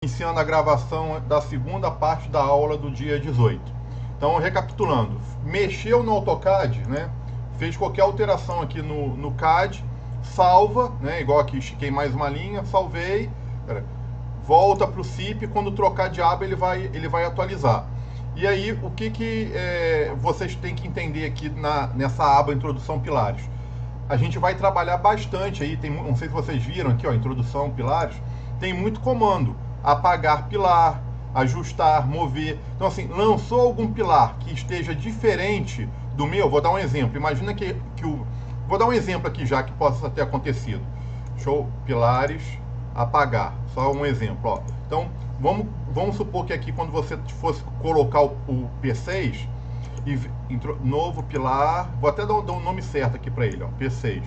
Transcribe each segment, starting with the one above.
Iniciando a gravação da segunda parte da aula do dia 18. Então, recapitulando, mexeu no AutoCAD, né? Fez qualquer alteração aqui no CAD, salva, né? Igual aqui, estiquei mais uma linha, salvei, volta para o CIP, quando trocar de aba ele vai atualizar. E aí, o que vocês têm que entender aqui nessa aba Introdução Pilares? A gente vai trabalhar bastante aí, não sei se vocês viram aqui, ó, Introdução Pilares, tem muito comando. Apagar pilar, ajustar, mover. Então assim, lançou algum pilar que esteja diferente do meu, vou dar um exemplo. Imagina vou dar um exemplo aqui já que possa ter acontecido. Show, pilares, apagar. Só um exemplo, ó. Então, vamos supor que aqui quando você fosse colocar o P6, novo pilar, vou até dar um nome certo aqui para ele, ó, P6.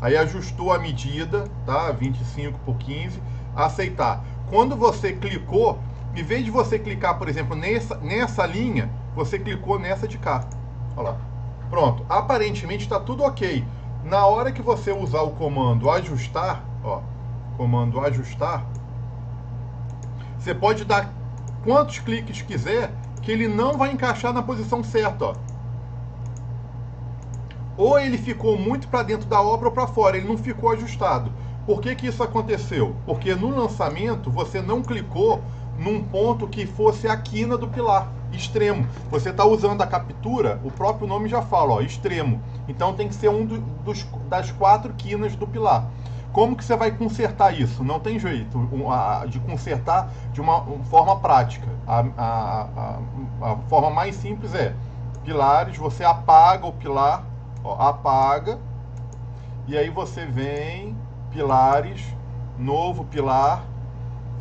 Aí ajustou a medida, tá? 25 por 15, aceitar. Quando você clicou, em vez de você clicar, por exemplo, nessa linha, você clicou nessa de cá. Olha lá. Pronto. Aparentemente está tudo ok. Na hora que você usar o comando ajustar, ó, comando ajustar, você pode dar quantos cliques quiser, que ele não vai encaixar na posição certa, ó. Ou ele ficou muito para dentro da obra ou para fora, ele não ficou ajustado. Por que isso aconteceu? Porque no lançamento você não clicou num ponto que fosse a quina do pilar, extremo. Você está usando a captura, o próprio nome já fala, ó, extremo. Então tem que ser das 4 quinas do pilar. Como que você vai consertar isso? Não tem jeito de consertar de uma forma prática. A forma mais simples é pilares, você apaga o pilar, ó, apaga, e aí você vem, pilares, novo pilar,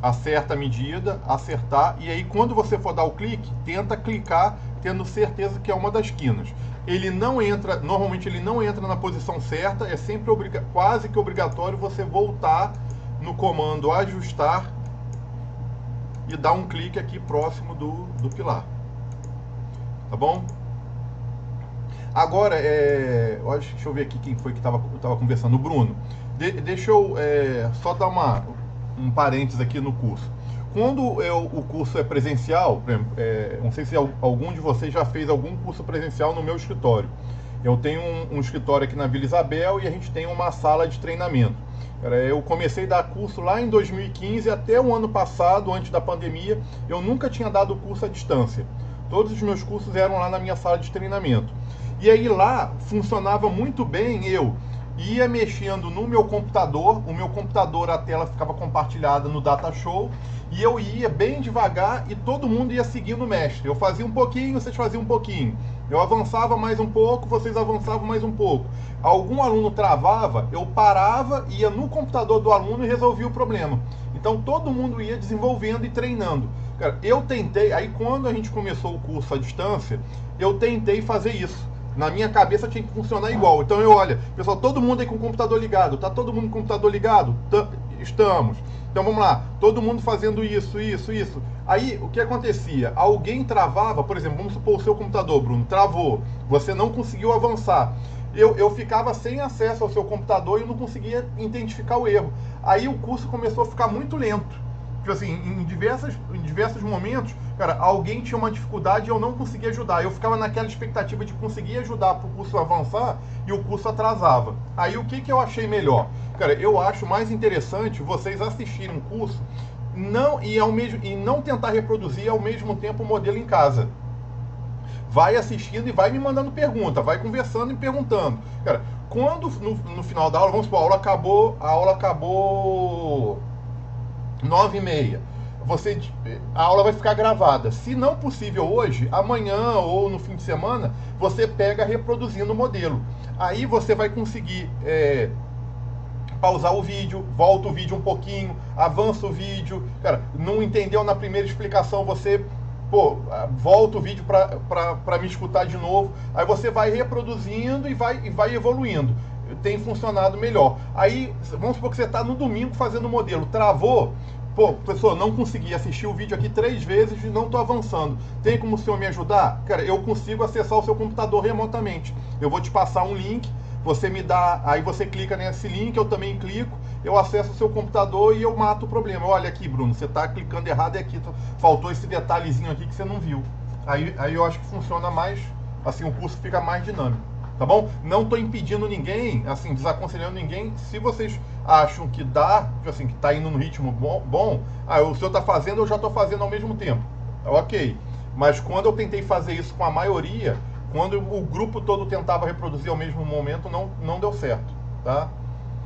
acerta a medida, acertar, e aí quando você for dar o clique, tenta clicar tendo certeza que é uma das quinas. Ele não entra, normalmente ele não entra na posição certa, é sempre quase que obrigatório você voltar no comando ajustar e dar um clique aqui próximo do pilar. Tá bom? Agora, deixa eu ver aqui quem foi que estava conversando, o Bruno. Deixa eu só dar um parênteses aqui no curso. Quando o curso é presencial, por exemplo, não sei se algum de vocês já fez algum curso presencial no meu escritório. Eu tenho um escritório aqui na Vila Isabel e a gente tem uma sala de treinamento. Eu comecei a dar curso lá em 2015, até o ano passado, antes da pandemia, eu nunca tinha dado curso à distância. Todos os meus cursos eram lá na minha sala de treinamento. E aí lá funcionava muito bem, eu ia mexendo no meu computador, o meu computador, a tela ficava compartilhada no Datashow, e eu ia bem devagar e todo mundo ia seguindo o mestre. Eu fazia um pouquinho, vocês faziam um pouquinho. Eu avançava mais um pouco, vocês avançavam mais um pouco. Algum aluno travava, eu parava, ia no computador do aluno e resolvia o problema. Então todo mundo ia desenvolvendo e treinando. Cara, eu tentei, aí quando a gente começou o curso à distância, eu tentei fazer isso. Na minha cabeça tinha que funcionar igual. Então olha, pessoal, todo mundo aí com o computador ligado. Tá todo mundo com o computador ligado? Estamos. Então vamos lá, todo mundo fazendo isso. Aí o que acontecia? Alguém travava, por exemplo, vamos supor o seu computador, Bruno, travou. Você não conseguiu avançar. Eu ficava sem acesso ao seu computador e não conseguia identificar o erro. Aí o curso começou a ficar muito lento. Assim, em diversos momentos, cara, alguém tinha uma dificuldade e eu não conseguia ajudar. Eu ficava naquela expectativa de conseguir ajudar para o curso avançar e o curso atrasava. Aí o que eu achei melhor? Cara, eu acho mais interessante vocês assistirem um curso e não tentar reproduzir ao mesmo tempo o modelo em casa. Vai assistindo e vai me mandando pergunta, vai conversando e perguntando. Cara, quando no final da aula, vamos supor, a aula acabou 9h30. A aula vai ficar gravada. Se não possível hoje, amanhã ou no fim de semana, você pega reproduzindo o modelo. Aí você vai conseguir pausar o vídeo, volta o vídeo um pouquinho, avança o vídeo. Cara, não entendeu na primeira explicação, você volta o vídeo para me escutar de novo. Aí você vai reproduzindo e vai evoluindo. Tem funcionado melhor. Aí, vamos supor que você está no domingo fazendo o modelo, travou, professor, não consegui assistir o vídeo aqui 3 vezes e não estou avançando. Tem como o senhor me ajudar? Cara, eu consigo acessar o seu computador remotamente. Eu vou te passar um link, você me dá, aí você clica nesse link, eu também clico, eu acesso o seu computador e eu mato o problema. Olha aqui, Bruno, você está clicando errado e aqui faltou esse detalhezinho aqui que você não viu. Aí eu acho que funciona mais, assim, o curso fica mais dinâmico, tá bom? Não estou impedindo ninguém, assim, desaconselhando ninguém. Se vocês acham que dá, assim, que está indo no ritmo bom, o senhor está fazendo, eu já estou fazendo ao mesmo tempo. Ok. Mas quando eu tentei fazer isso com a maioria, quando o grupo todo tentava reproduzir ao mesmo momento, não deu certo, tá?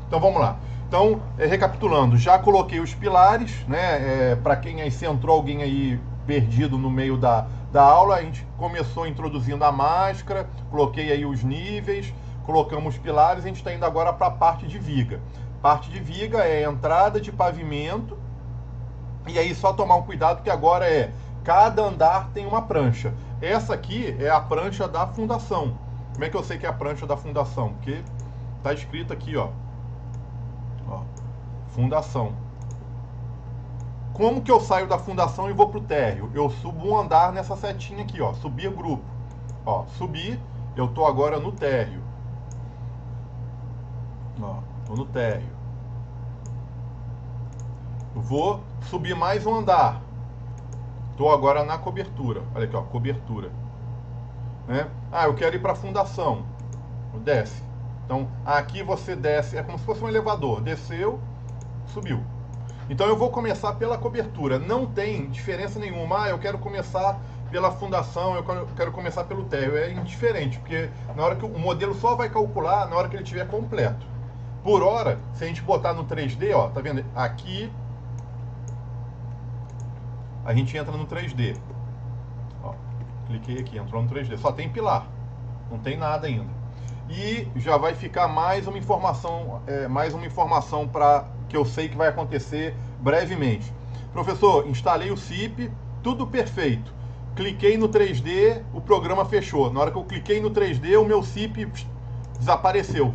Então vamos lá. Então, recapitulando, já coloquei os pilares, né? Para quem aí, se entrou alguém aí perdido no meio da aula, a gente começou introduzindo a máscara, coloquei aí os níveis, colocamos os pilares, a gente está indo agora para a parte de viga. Parte de viga é a entrada de pavimento, e aí só tomar um cuidado que agora cada andar tem uma prancha. Essa aqui é a prancha da fundação. Como é que eu sei que é a prancha da fundação? Porque está escrito aqui, ó, fundação. Como que eu saio da fundação e vou para o térreo? Eu subo um andar nessa setinha aqui, ó, subir grupo. Ó, subir, eu tô agora no térreo. Ó, tô no térreo. Eu vou subir mais um andar. Tô agora na cobertura. Olha aqui, ó, cobertura. Né? Eu quero ir para a fundação. Desce. Então, aqui você desce, é como se fosse um elevador. Desceu, subiu. Então eu vou começar pela cobertura. Não tem diferença nenhuma. Eu quero começar pela fundação, eu quero começar pelo térreo. É indiferente, porque na hora que o modelo só vai calcular na hora que ele estiver completo. Por hora, se a gente botar no 3D, ó, tá vendo? Aqui a gente entra no 3D. Ó, cliquei aqui, entrou no 3D. Só tem pilar, não tem nada ainda. E já vai ficar mais uma informação para que eu sei que vai acontecer brevemente. Professor, instalei o CIP, tudo perfeito. Cliquei no 3D, o programa fechou. Na hora que eu cliquei no 3D, o meu CIP desapareceu.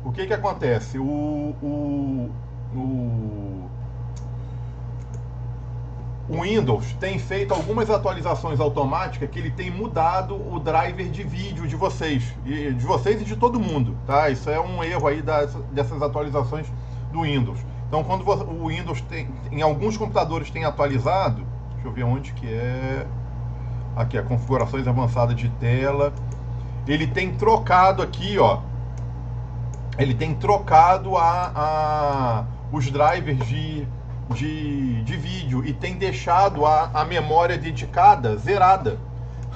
O que acontece? O Windows tem feito algumas atualizações automáticas que ele tem mudado o driver de vídeo de vocês e de todo mundo, tá? Isso é um erro aí dessas atualizações do Windows. Então, quando o Windows em alguns computadores tem atualizado, deixa eu ver onde que é. Aqui, configurações avançadas de tela. Ele tem trocado aqui, ó. Ele tem trocado os drivers de vídeo e tem deixado a memória dedicada zerada.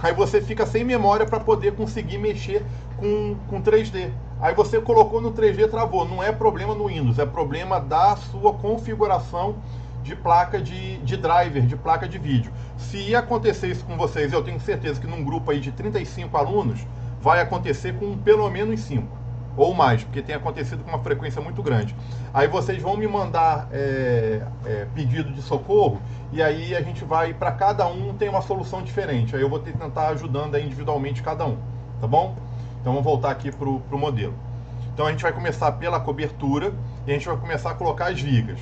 Aí você fica sem memória para poder conseguir mexer com 3D. Aí você colocou no 3D, travou. Não é problema no Windows, é problema da sua configuração de placa de driver, de placa de vídeo. Se acontecer isso com vocês, eu tenho certeza que num grupo aí de 35 alunos, vai acontecer com pelo menos 5. Ou mais, porque tem acontecido com uma frequência muito grande. Aí vocês vão me mandar pedido de socorro, e aí a gente vai, para cada um tem uma solução diferente. Aí eu vou tentar ajudando aí individualmente cada um, tá bom? Então vamos voltar aqui para o modelo. Então a gente vai começar pela cobertura, e a gente vai começar a colocar as vigas.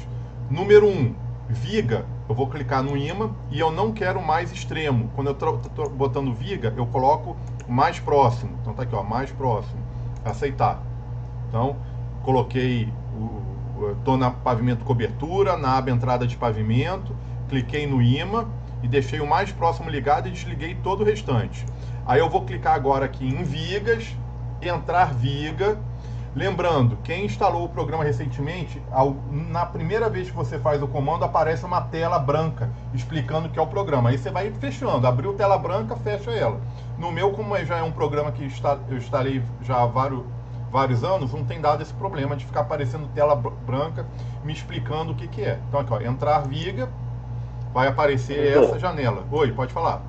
Número 1, viga, eu vou clicar no imã, e eu não quero mais extremo. Quando eu estou botando viga, eu coloco mais próximo. Então tá aqui, ó, mais próximo. Aceitar. Então, coloquei, estou na pavimento cobertura, na aba entrada de pavimento, cliquei no imã e deixei o mais próximo ligado e desliguei todo o restante. Aí eu vou clicar agora aqui em vigas, entrar viga. Lembrando, quem instalou o programa recentemente, na primeira vez que você faz o comando, aparece uma tela branca explicando o que é o programa. Aí você vai fechando, abriu tela branca, fecha ela. No meu, como já é um programa que eu instalei já há vários anos, não tem dado esse problema de ficar aparecendo tela branca me explicando o que é. Então aqui, ó, entrar viga, vai aparecer essa janela. Oi, pode falar.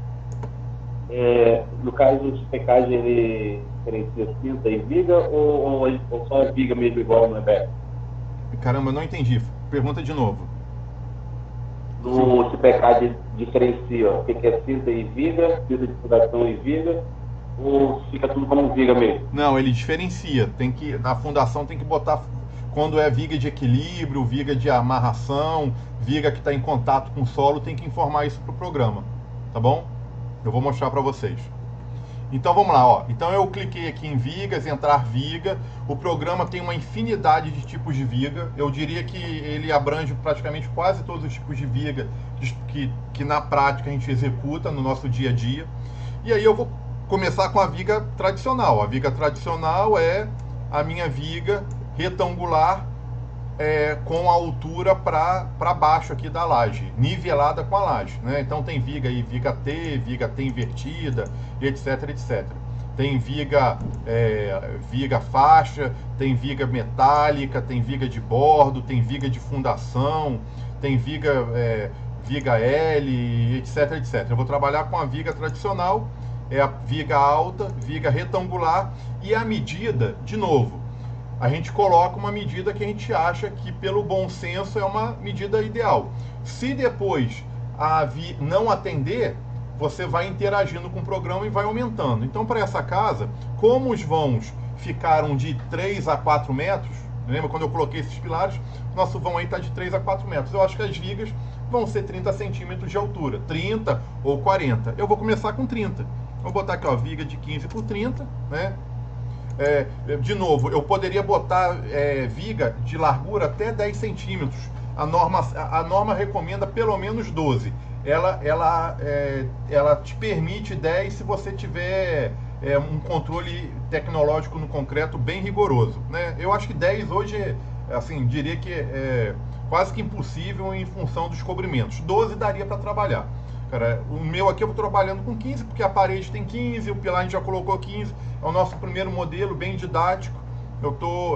No caso do PKG, ele diferencia cinta e viga ou só é viga mesmo igual no EBEC? Caramba, não entendi. Pergunta de novo. No CPK diferencia o que é cinta e viga, cinta de fundação e viga, ou fica tudo como viga mesmo? Não, ele diferencia. Na fundação tem que botar quando é viga de equilíbrio, viga de amarração, viga que está em contato com o solo, tem que informar isso para o programa, tá bom? Eu vou mostrar para vocês. Então vamos lá, ó. Então eu cliquei aqui em vigas, entrar viga. O programa tem uma infinidade de tipos de viga. Eu diria que ele abrange praticamente quase todos os tipos de viga que na prática a gente executa no nosso dia a dia. E aí eu vou começar com a viga tradicional. A viga tradicional é a minha viga retangular com a altura para baixo aqui da laje, nivelada com a laje, né? Então tem viga aí, viga T invertida, etc, etc. Tem viga faixa, tem viga metálica, tem viga de bordo, tem viga de fundação, tem viga L, etc, etc. Eu vou trabalhar com a viga tradicional, é a viga alta, viga retangular, e a medida, de novo, a gente coloca uma medida que a gente acha que, pelo bom senso, é uma medida ideal. Se depois não atender, você vai interagindo com o programa e vai aumentando. Então, para essa casa, como os vãos ficaram de 3 a 4 metros, lembra quando eu coloquei esses pilares? Nosso vão aí está de 3 a 4 metros. Eu acho que as vigas vão ser 30 centímetros de altura, 30 ou 40. Eu vou começar com 30. Vou botar aqui, ó, viga de 15 por 30, né? De novo, eu poderia botar viga de largura até 10 centímetros. A norma recomenda pelo menos 12. Ela te permite 10 se você tiver um controle tecnológico no concreto bem rigoroso, né? Eu acho que 10 hoje, assim, diria que é quase que impossível em função dos cobrimentos. 12 daria para trabalhar. Cara, o meu aqui eu vou trabalhando com 15, porque a parede tem 15, o pilar a gente já colocou 15, é o nosso primeiro modelo, bem didático.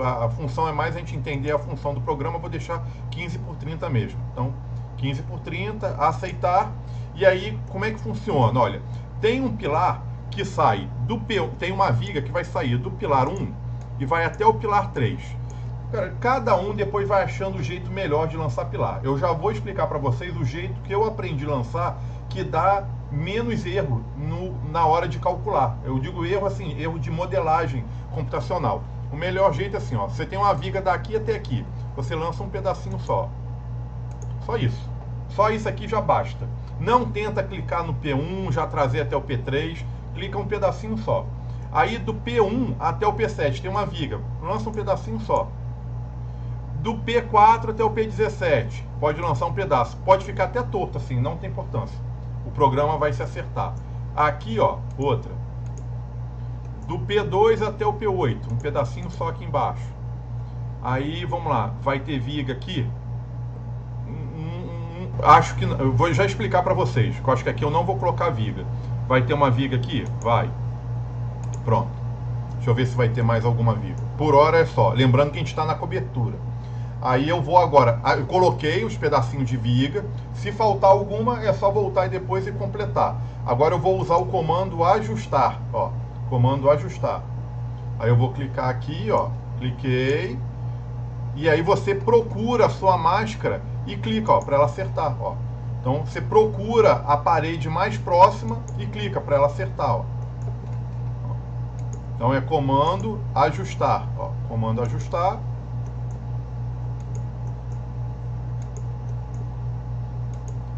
A função é mais a gente entender a função do programa, eu vou deixar 15 por 30 mesmo. Então, 15 por 30, aceitar. E aí, como é que funciona? Olha, tem um pilar que sai tem uma viga que vai sair do pilar 1 e vai até o pilar 3. Cara, cada um depois vai achando o jeito melhor de lançar pilar. Eu já vou explicar para vocês o jeito que eu aprendi a lançar, que dá menos erro na hora de calcular. Eu digo erro assim, erro de modelagem computacional. O melhor jeito é assim, ó, você tem uma viga daqui até aqui, você lança um pedacinho só. Só isso. Só isso aqui já basta. Não tenta clicar no P1, já trazer até o P3, clica um pedacinho só. Aí do P1 até o P7 tem uma viga, lança um pedacinho só. Do P4 até o P17, pode lançar um pedaço. Pode ficar até torto assim, não tem importância. O programa vai se acertar. Aqui, ó, outra. Do P2 até o P8, um pedacinho só aqui embaixo. Aí, vamos lá, vai ter viga aqui. Acho que... Eu vou já explicar para vocês, que eu acho que aqui eu não vou colocar viga. Vai ter uma viga aqui? Vai. Pronto. Deixa eu ver se vai ter mais alguma viga. Por hora é só. Lembrando que a gente está na cobertura. Aí eu vou agora, eu coloquei os pedacinhos de viga, se faltar alguma é só voltar e depois completar. Agora eu vou usar o comando ajustar, ó, comando ajustar. Aí eu vou clicar aqui, ó, cliquei, e aí você procura a sua máscara e clica, ó, para ela acertar, ó. Então você procura a parede mais próxima e clica para ela acertar, ó. Então é comando ajustar, ó, comando ajustar.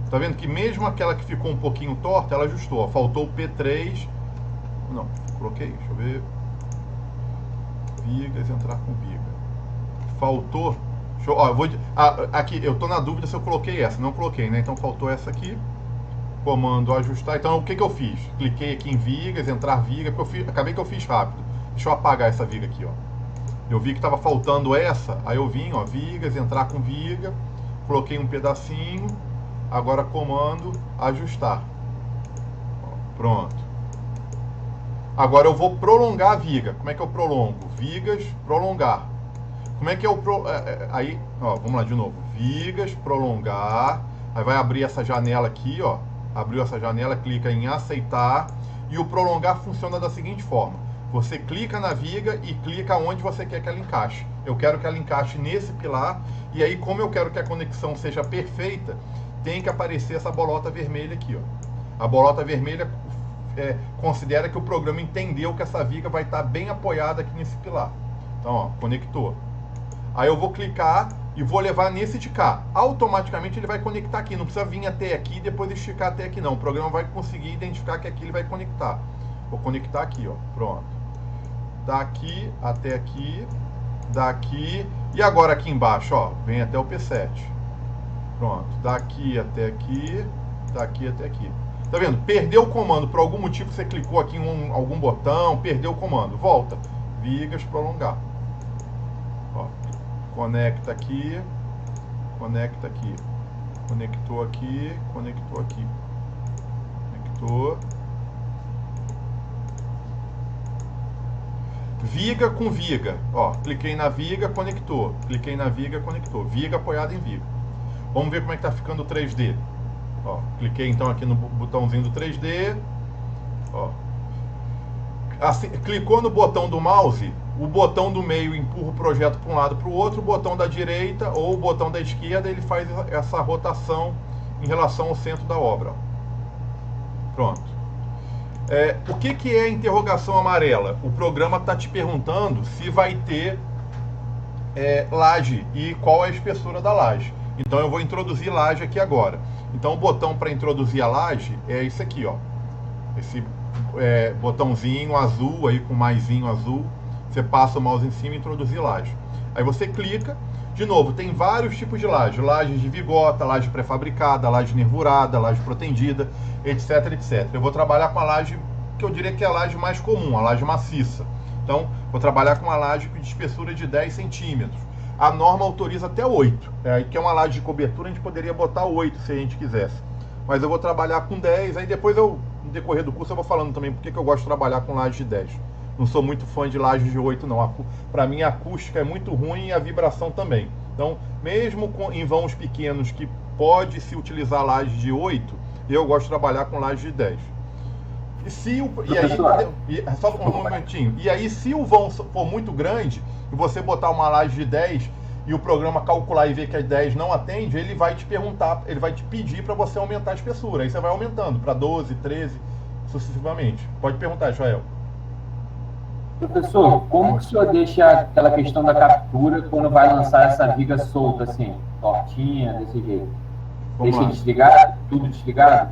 Tá vendo que mesmo aquela que ficou um pouquinho torta, ela ajustou, ó. Faltou o P3. Não, coloquei, deixa eu ver. Vigas, entrar com viga. Faltou. Deixa eu, ó, eu vou, aqui, eu tô na dúvida se eu coloquei essa. Não coloquei, né? Então faltou essa aqui. Comando ajustar. Então o que eu fiz? Cliquei aqui em vigas, entrar viga, porque acabei que eu fiz rápido. Deixa eu apagar essa viga aqui, ó. Eu vi que estava faltando essa, aí eu vim, ó, vigas, entrar com viga. Coloquei um pedacinho. Agora comando ajustar. Pronto. Agora eu vou prolongar a viga. Como é que eu prolongo? Vigas, prolongar. Como é que eu aí, ó, vamos lá de novo. Vigas, prolongar. Aí vai abrir essa janela aqui, ó. Abriu essa janela, clica em aceitar. E o prolongar funciona da seguinte forma: você clica na viga e clica onde você quer que ela encaixe. Eu quero que ela encaixe nesse pilar. E aí, como eu quero que a conexão seja perfeita, tem que aparecer essa bolota vermelha aqui, ó. A bolota vermelha considera que o programa entendeu que essa viga vai estar bem apoiada aqui nesse pilar. Então, ó, conectou. Aí eu vou clicar e vou levar nesse de cá. Automaticamente ele vai conectar aqui. Não precisa vir até aqui e depois esticar até aqui, não. O programa vai conseguir identificar que aqui ele vai conectar. Vou conectar aqui, ó. Pronto. Daqui até aqui, daqui, e agora aqui embaixo, ó, vem até o P7. Pronto, daqui até aqui, daqui até aqui. Tá vendo? Perdeu o comando, por algum motivo você clicou aqui em algum botão, perdeu o comando. Volta, vigas, prolongar. Ó, conecta aqui, conecta aqui. Conectou aqui, conectou aqui. Conectou. Viga com viga. Ó, cliquei na viga, conectou. Cliquei na viga, conectou. Viga apoiada em viga. Vamos ver como é que tá ficando o 3D. Ó, cliquei então aqui no botãozinho do 3D. Ó. Assim, clicou no botão do mouse, o botão do meio empurra o projeto para um lado para o outro, o botão da direita ou o botão da esquerda ele faz essa rotação em relação ao centro da obra. Pronto. O que é a interrogação amarela? O programa está te perguntando se vai ter laje e qual é a espessura da laje. Então eu vou introduzir laje aqui agora. Então o botão para introduzir a laje é esse aqui, ó. Esse botãozinho azul aí com maisinho azul. Você passa o mouse em cima e introduzir laje. Aí você clica. De novo, tem vários tipos de laje. Laje de vigota, laje pré-fabricada, laje nervurada, laje protendida, etc, etc. Eu vou trabalhar com a laje que eu diria que é a laje mais comum, a laje maciça. Então, vou trabalhar com uma laje de espessura de 10 centímetros. A norma autoriza até 8. Aí que é uma laje de cobertura, a gente poderia botar 8 se a gente quisesse. Mas eu vou trabalhar com 10, aí depois no decorrer do curso eu vou falando também porque que eu gosto de trabalhar com laje de 10. Não sou muito fã de laje de 8 não. Para mim a acústica é muito ruim e a vibração também. Então, mesmo em vãos pequenos que pode se utilizar laje de 8, eu gosto de trabalhar com laje de 10. Só um momentinho. E aí, se o vão for muito grande, e você botar uma laje de 10 e o programa calcular e ver que a 10 não atende, ele vai te perguntar, ele vai te pedir para você aumentar a espessura. Aí você vai aumentando para 12, 13, sucessivamente. Pode perguntar, Joel. Professor, como que o senhor deixa aquela questão da captura quando vai lançar essa viga solta, assim, tortinha, desse jeito? Deixa desligado? Tudo desligado?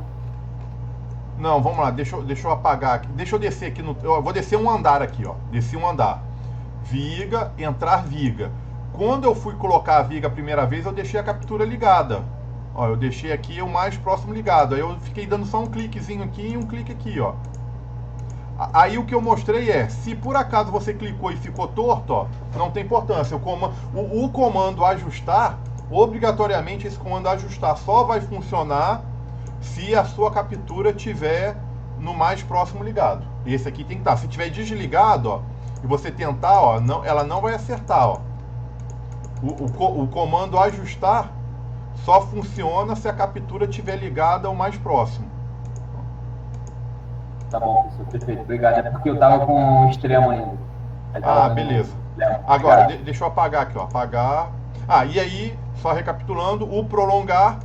Não, vamos lá, deixa eu apagar aqui. Deixa eu descer aqui eu vou descer um andar aqui, ó. Desci um andar. Viga, entrar viga. Quando eu fui colocar a viga a primeira vez, eu deixei a captura ligada. Ó, eu deixei aqui o mais próximo ligado. Aí eu fiquei dando só um cliquezinho aqui e um clique aqui, ó. Aí o que eu mostrei se por acaso você clicou e ficou torto, ó, não tem importância. O comando ajustar, obrigatoriamente esse comando ajustar só vai funcionar se a sua captura tiver no mais próximo ligado. Esse aqui tem que estar. Se tiver desligado, ó, e você tentar, ó, ela não vai acertar, ó. O comando ajustar só funciona se a captura estiver ligada ao mais próximo. Tá bom, professor, perfeito. Obrigado. É porque eu tava com um extremo ainda. Beleza. Agora, deixa eu apagar aqui, ó. Apagar. E aí, só recapitulando, o prolongar,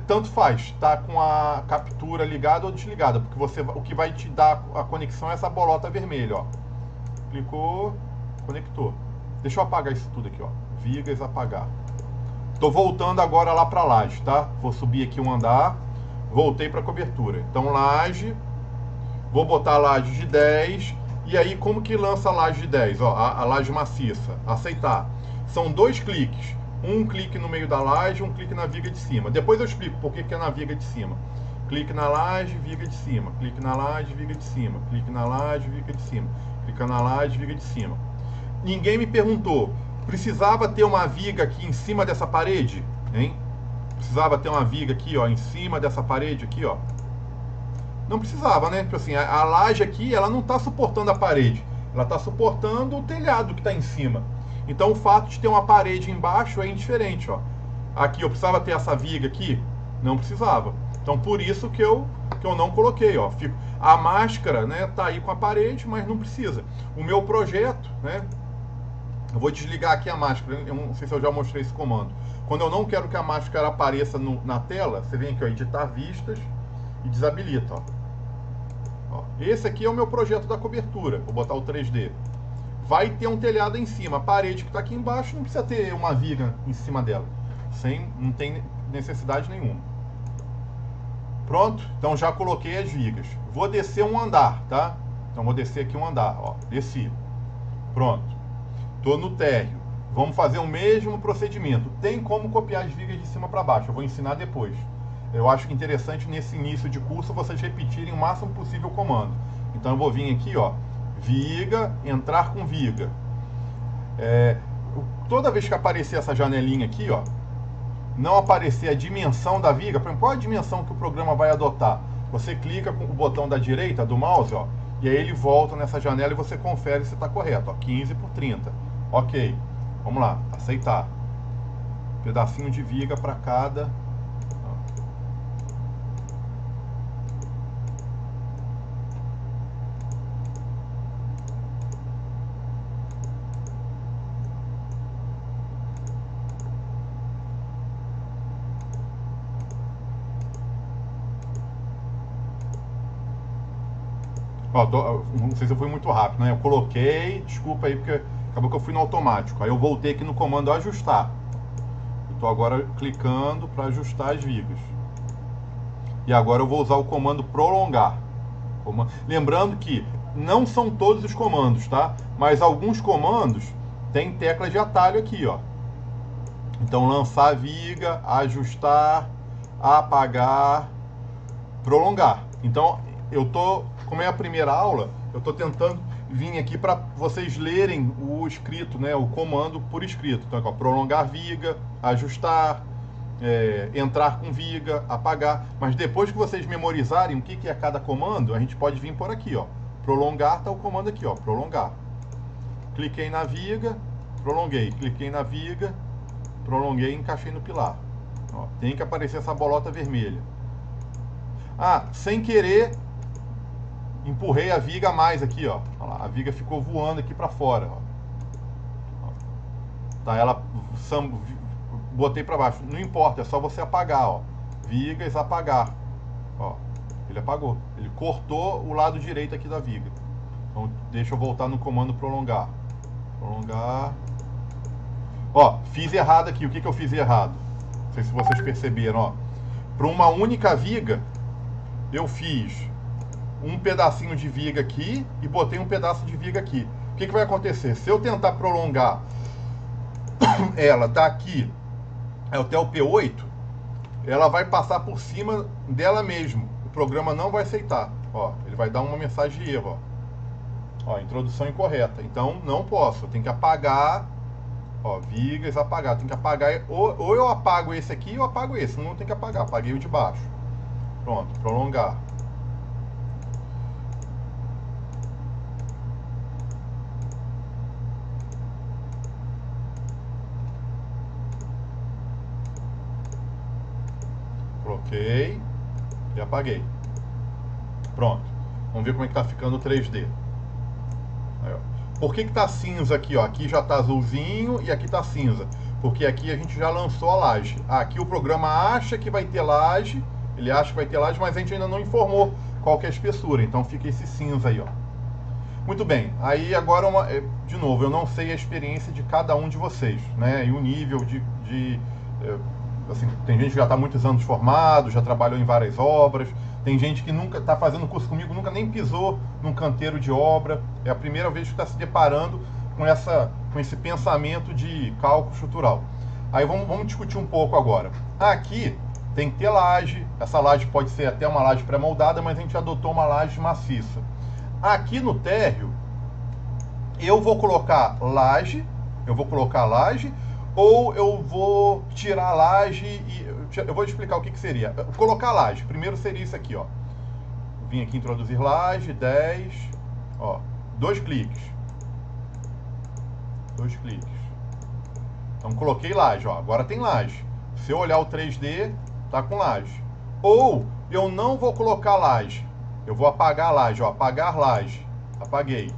tanto faz, tá com a captura ligada ou desligada, porque o que vai te dar a conexão é essa bolota vermelha, ó. Clicou, conectou. Deixa eu apagar isso tudo aqui, ó. Vigas, apagar. Tô voltando agora lá pra laje, tá? Vou subir aqui um andar. Voltei para cobertura. Então, laje. Vou botar a laje de 10. E aí, como que lança a laje de 10? Ó, a laje maciça. Aceitar. São 2 cliques. Um clique no meio da laje, um clique na viga de cima. Depois eu explico por que é na viga de cima. Clique na laje, viga de cima. Clique na laje, viga de cima. Clique na laje, viga de cima. Clica na laje, viga de cima. Ninguém me perguntou. Precisava ter uma viga aqui em cima dessa parede? Hein? Precisava ter uma viga aqui, ó, em cima dessa parede aqui, ó. Não precisava, né? Tipo assim, a laje aqui, ela não está suportando a parede. Ela está suportando o telhado que está em cima. Então, o fato de ter uma parede embaixo é indiferente, ó. Aqui, eu precisava ter essa viga aqui? Não precisava. Então, por isso que eu não coloquei, ó. A máscara, né, tá aí com a parede, mas não precisa. O meu projeto, né? Eu vou desligar aqui a máscara. Eu não sei se eu já mostrei esse comando. Quando eu não quero que a máscara apareça na tela, você vem aqui, ó, editar vistas e desabilita, ó. Esse aqui é o meu projeto da cobertura. Vou botar o 3D. Vai ter um telhado em cima. A parede que está aqui embaixo não precisa ter uma viga em cima dela. Não tem necessidade nenhuma. Pronto? Então já coloquei as vigas. Vou descer um andar, tá? Então vou descer aqui um andar, ó. Desci. Pronto. Tô no térreo. Vamos fazer o mesmo procedimento. Tem como copiar as vigas de cima para baixo. Eu vou ensinar depois. Eu acho que interessante nesse início de curso vocês repetirem o máximo possível o comando. Então eu vou vir aqui, ó. Viga, entrar com viga. Toda vez que aparecer essa janelinha aqui, ó, não aparecer a dimensão da viga, por exemplo, qual a dimensão que o programa vai adotar? Você clica com o botão da direita do mouse, ó, e aí ele volta nessa janela e você confere se está correto, ó, 15 por 30. Ok, vamos lá, aceitar. Pedacinho de viga para cada. Ó, não sei se eu fui muito rápido, né? Eu coloquei, desculpa aí, porque acabou que eu fui no automático. Aí eu voltei aqui no comando ajustar. Eu tô agora clicando para ajustar as vigas. E agora eu vou usar o comando prolongar. Lembrando que não são todos os comandos, tá? Mas alguns comandos tem tecla de atalho aqui, ó. Então lançar a viga, ajustar, apagar, prolongar. Então eu tô, como é a primeira aula, eu tô tentando vir aqui para vocês lerem o escrito, né, o comando por escrito. Então, ó, prolongar viga, ajustar, entrar com viga, apagar. Mas depois que vocês memorizarem o que é cada comando, a gente pode vir por aqui, ó. Prolongar tá o comando aqui, ó, prolongar. Cliquei na viga, prolonguei. Cliquei na viga, prolonguei e encaixei no pilar. Ó, tem que aparecer essa bolota vermelha. Ah, sem querer, empurrei a viga a mais aqui, ó. Olha lá, a viga ficou voando aqui para fora, ó. Tá, ela botei para baixo. Não importa, é só você apagar, ó. Vigas, apagar. Ó, ele apagou. Ele cortou o lado direito aqui da viga. Então, deixa eu voltar no comando prolongar. Prolongar. Ó, fiz errado aqui. O que eu fiz errado? Não sei se vocês perceberam, ó. Para uma única viga, eu fiz um pedacinho de viga aqui e botei um pedaço de viga aqui. O que vai acontecer? Se eu tentar prolongar ela daqui até o P8, ela vai passar por cima dela mesmo. O programa não vai aceitar. Ó, ele vai dar uma mensagem de erro. Ó, introdução incorreta. Então não posso. Eu tenho que apagar. Ó, vigas, apagar. Tem que apagar. Ou eu apago esse aqui ou eu apago esse. Não tem que apagar. Apaguei o de baixo. Pronto, prolongar. Coloquei e apaguei. Pronto. Vamos ver como é que tá ficando o 3D. Aí, ó. Por que tá cinza aqui, ó? Aqui já tá azulzinho e aqui tá cinza. Porque aqui a gente já lançou a laje. Aqui o programa acha que vai ter laje. Ele acha que vai ter laje, mas a gente ainda não informou qual que é a espessura. Então fica esse cinza aí, ó. Muito bem. Aí agora, de novo, eu não sei a experiência de cada um de vocês, né? E o nível assim, tem gente que já está há muitos anos formado, já trabalhou em várias obras. Tem gente que nunca está fazendo curso comigo, nunca nem pisou num canteiro de obra. É a primeira vez que está se deparando com esse pensamento de cálculo estrutural. Aí vamos discutir um pouco agora. Aqui tem que ter laje. Essa laje pode ser até uma laje pré-moldada, mas a gente adotou uma laje maciça. Aqui no térreo, eu vou colocar laje, ou eu vou tirar a laje e eu vou explicar o que seria. Colocar laje, primeiro seria isso aqui, ó. Vim aqui introduzir laje, 10, ó, 2 cliques. 2 cliques. Então coloquei laje, ó, agora tem laje. Se eu olhar o 3D, tá com laje. Ou eu não vou colocar laje. Eu vou apagar a laje, ó, apagar laje. Apaguei.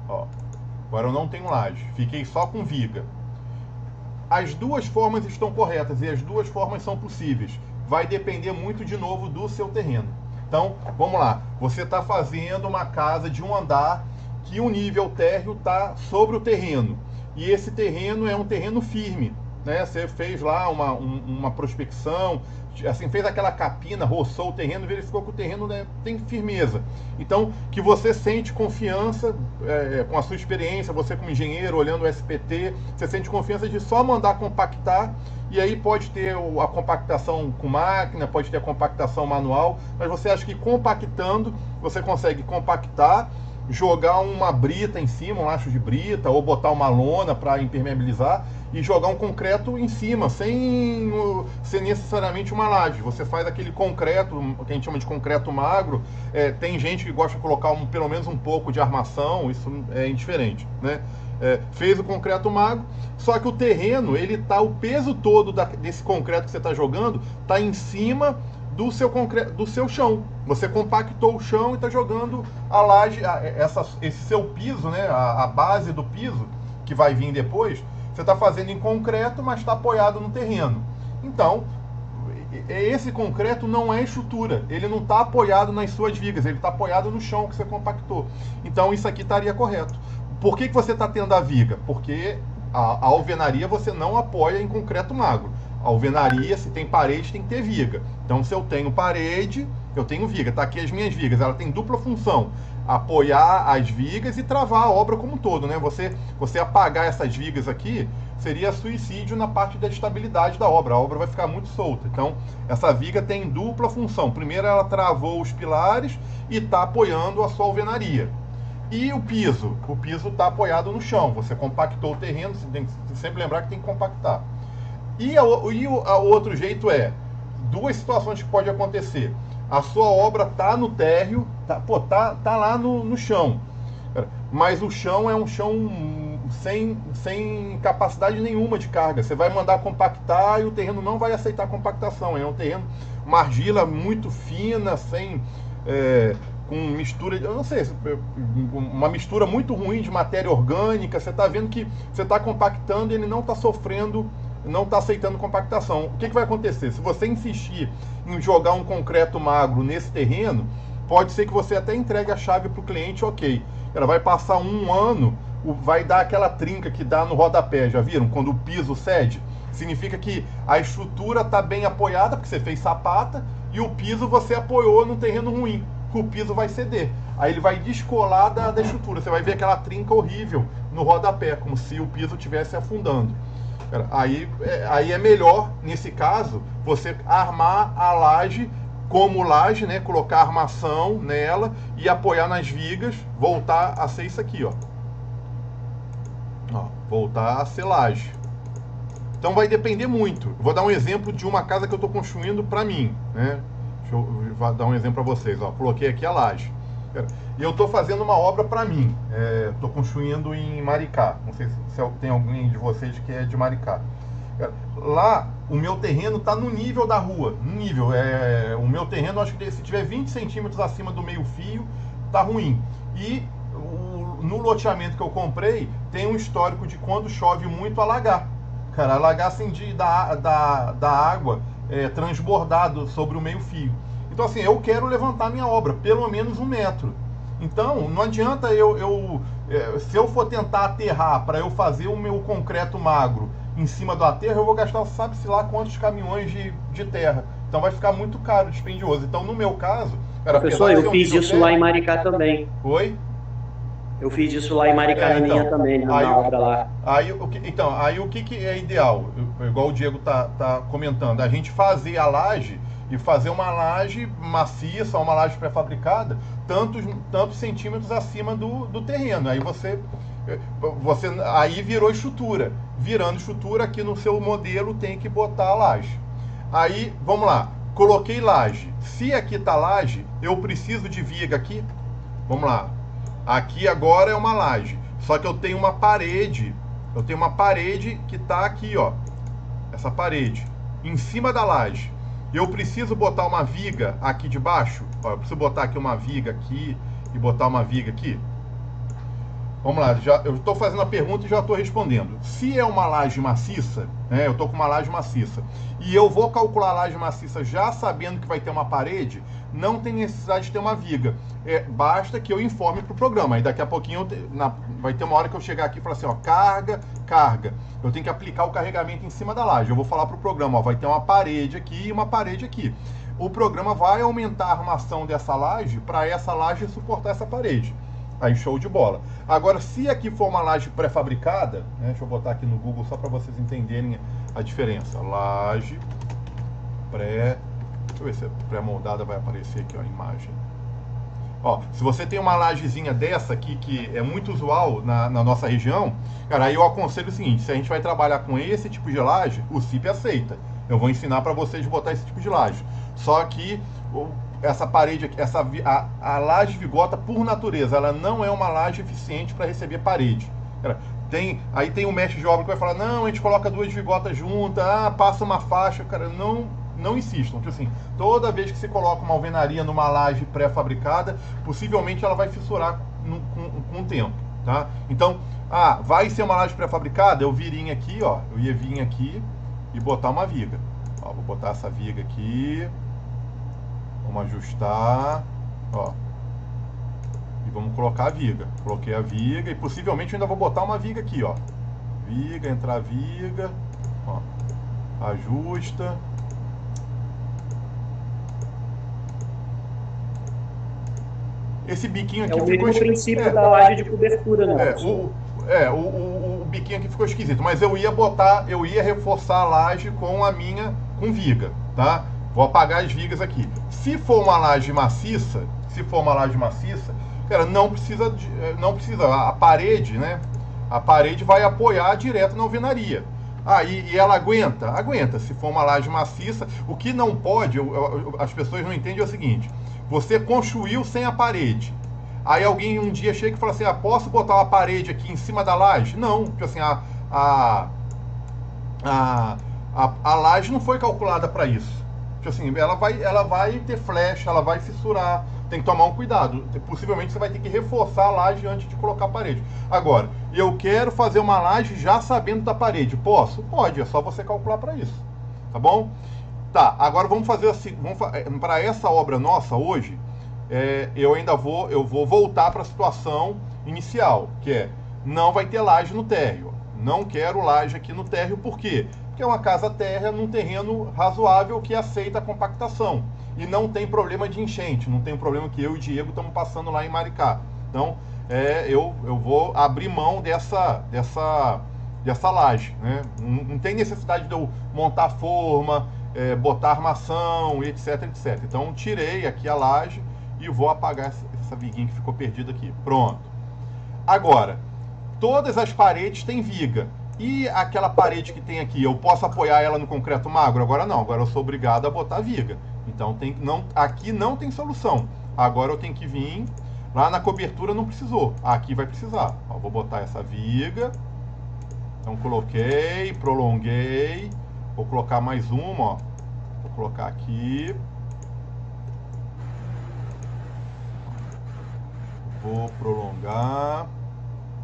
Ó, agora eu não tenho laje. Fiquei só com viga. As duas formas estão corretas e as duas formas são possíveis. Vai depender muito, de novo, do seu terreno. Então, vamos lá. Você está fazendo uma casa de um andar que o nível térreo está sobre o terreno. E esse terreno é um terreno firme. né? Você fez lá uma prospecção, assim, fez aquela capina, roçou o terreno, verificou que o terreno, né, tem firmeza. Então, que você sente confiança com a sua experiência, você como engenheiro, olhando o SPT, você sente confiança de só mandar compactar, e aí pode ter a compactação com máquina, pode ter a compactação manual, mas você acha que compactando, você consegue compactar, jogar uma brita em cima, um laço de brita, ou botar uma lona para impermeabilizar e jogar um concreto em cima, sem necessariamente uma laje. Você faz aquele concreto, que a gente chama de concreto magro. Tem gente que gosta de colocar pelo menos um pouco de armação, isso é indiferente, né? Fez o concreto magro, só que o terreno, o peso todo desse concreto que você está jogando está em cima do seu chão. Você compactou o chão e está jogando a laje, esse seu piso, né, a base do piso, que vai vir depois, você está fazendo em concreto, mas está apoiado no terreno. Então, esse concreto não é estrutura, ele não está apoiado nas suas vigas, ele está apoiado no chão que você compactou. Então, isso aqui estaria correto. Por que você está tendo a viga? Porque a alvenaria você não apoia em concreto magro. A alvenaria, se tem parede, tem que ter viga. Então, se eu tenho parede, eu tenho viga. Tá aqui as minhas vigas. Ela tem dupla função: apoiar as vigas e travar a obra como um todo, né? Você apagar essas vigas aqui seria suicídio na parte da estabilidade da obra. A obra vai ficar muito solta. Então, essa viga tem dupla função. Primeiro, ela travou os pilares e está apoiando a sua alvenaria. E o piso? O piso está apoiado no chão. Você compactou o terreno, você tem que sempre lembrar que tem que compactar. E o outro jeito duas situações que pode acontecer. A sua obra tá no térreo, tá lá no chão, mas o chão é um chão sem capacidade nenhuma de carga. Você vai mandar compactar e o terreno não vai aceitar compactação. É um terreno, uma argila muito fina, com mistura, eu não sei, uma mistura muito ruim de matéria orgânica. Você está vendo que você está compactando e ele não está sofrendo, não está aceitando compactação. O que vai acontecer? Se você insistir em jogar um concreto magro nesse terreno, pode ser que você até entregue a chave para o cliente, ok. Ela vai passar um ano, vai dar aquela trinca que dá no rodapé, já viram? Quando o piso cede, significa que a estrutura está bem apoiada, porque você fez sapata, e o piso você apoiou no terreno ruim. O piso vai ceder. Aí ele vai descolar da estrutura. Você vai ver aquela trinca horrível no rodapé, como se o piso estivesse afundando. Aí é melhor, nesse caso, você armar a laje como laje, né? Colocar armação nela e apoiar nas vigas, voltar a ser isso aqui, ó. Voltar a ser laje. Então vai depender muito. Vou dar um exemplo de uma casa que eu estou construindo para mim, né? Deixa eu dar um exemplo para vocês. Coloquei aqui a laje. E eu estou fazendo uma obra para mim. Estou construindo em Maricá. Não sei se tem alguém de vocês que é de Maricá. Lá, o meu terreno está no nível da rua. No nível. O meu terreno, acho que se tiver 20 centímetros acima do meio fio, está ruim. E no loteamento que eu comprei, tem um histórico de quando chove muito alagar. Alagar assim da água transbordado sobre o meio fio. Então assim, eu quero levantar minha obra pelo menos 1 metro. Então não adianta se eu for tentar aterrar para eu fazer o meu concreto magro em cima do aterro, eu vou gastar sabe-se lá quantos caminhões de terra. Então vai ficar muito caro, dispendioso. Então no meu caso... Professor, eu fiz isso lá em Maricá também. Oi? Eu fiz isso lá em Maricá também, na obra lá. Aí o que é ideal? Igual o Diego tá comentando, a gente fazer a laje e fazer uma laje maciça, uma laje pré-fabricada, tantos centímetros acima do terreno. Aí você aí virou estrutura. Virando estrutura, aqui no seu modelo tem que botar a laje. Aí, vamos lá, coloquei laje. Se aqui tá laje, eu preciso de viga aqui. Vamos lá. Aqui agora é uma laje, só que eu tenho uma parede, que está aqui, ó, essa parede, em cima da laje. Eu preciso botar uma viga aqui de baixo, ó, eu preciso botar aqui uma viga aqui e botar uma viga aqui. Vamos lá, eu estou fazendo a pergunta e já estou respondendo. Se é uma laje maciça, né, eu estou com uma laje maciça, e eu vou calcular a laje maciça já sabendo que vai ter uma parede, não tem necessidade de ter uma viga. Basta que eu informe para o programa. Aí daqui a pouquinho, vai ter uma hora que eu chegar aqui e falar assim, ó, carga. Eu tenho que aplicar o carregamento em cima da laje. Eu vou falar para o programa, ó, vai ter uma parede aqui e uma parede aqui. O programa vai aumentar a armação dessa laje para essa laje suportar essa parede. Aí show de bola. Agora, se aqui for uma laje pré-fabricada, né, deixa eu botar aqui no Google só para vocês entenderem a diferença. Laje pré... Deixa eu ver se a pré-moldada vai aparecer aqui, ó, a imagem. Ó, se você tem uma lajezinha dessa aqui, que é muito usual na nossa região, cara, aí eu aconselho o seguinte, se a gente vai trabalhar com esse tipo de laje, o CIP aceita. Eu vou ensinar para vocês botar esse tipo de laje. Só que essa parede aqui, a laje Vigota, por natureza, ela não é uma laje eficiente para receber parede. Cara, aí tem um mestre de obra que vai falar, não, a gente coloca 2 vigotas juntas, passa uma faixa, cara, não insistam, tipo assim, toda vez que você coloca uma alvenaria numa laje pré-fabricada, possivelmente ela vai fissurar com o tempo, tá? Então, vai ser uma laje pré-fabricada, eu viria aqui, ó, eu ia vir aqui e botar uma viga. Ó, vou botar essa viga aqui, vamos ajustar, ó, e vamos colocar a viga. Coloquei a viga e possivelmente eu ainda vou botar uma viga aqui, ó, viga, entrar viga, ó, ajusta. Esse biquinho aqui é o mesmo princípio da laje de cobertura, né? O biquinho aqui ficou esquisito, mas eu ia reforçar a laje com viga, tá? Vou apagar as vigas aqui. Se for uma laje maciça, cara, não precisa, a parede, né? A parede vai apoiar direto na alvenaria. E ela aguenta? Aguenta. Se for uma laje maciça, o que não pode, as pessoas não entendem é o seguinte: você construiu sem a parede. Aí alguém um dia chega e fala assim, posso botar uma parede aqui em cima da laje? Não, porque assim, a laje não foi calculada para isso. Porque assim, ela vai ter flecha, ela vai fissurar, tem que tomar um cuidado. Possivelmente você vai ter que reforçar a laje antes de colocar a parede. Agora, eu quero fazer uma laje já sabendo da parede. Posso? Pode, é só você calcular para isso. Tá bom? Tá, agora vamos fazer assim, para essa obra nossa hoje, eu vou voltar para a situação inicial, que é, não vai ter laje no térreo. Não quero laje aqui no térreo, por quê? Porque é uma casa térrea num terreno razoável que aceita a compactação. E não tem problema de enchente, não tem o problema que eu e o Diego estamos passando lá em Maricá. Então, eu vou abrir mão dessa laje, né? Não tem necessidade de eu montar forma, botar armação, etc, etc. Então, tirei aqui a laje e vou apagar essa viguinha que ficou perdida aqui. Pronto. Agora, todas as paredes têm viga. E aquela parede que tem aqui, eu posso apoiar ela no concreto magro? Agora não, agora eu sou obrigado a botar viga. Então, aqui não tem solução. Agora eu tenho que vir, lá na cobertura não precisou, aqui vai precisar. Ó, vou botar essa viga. Então, coloquei, prolonguei. Vou colocar mais uma, ó. Vou colocar aqui. Vou prolongar,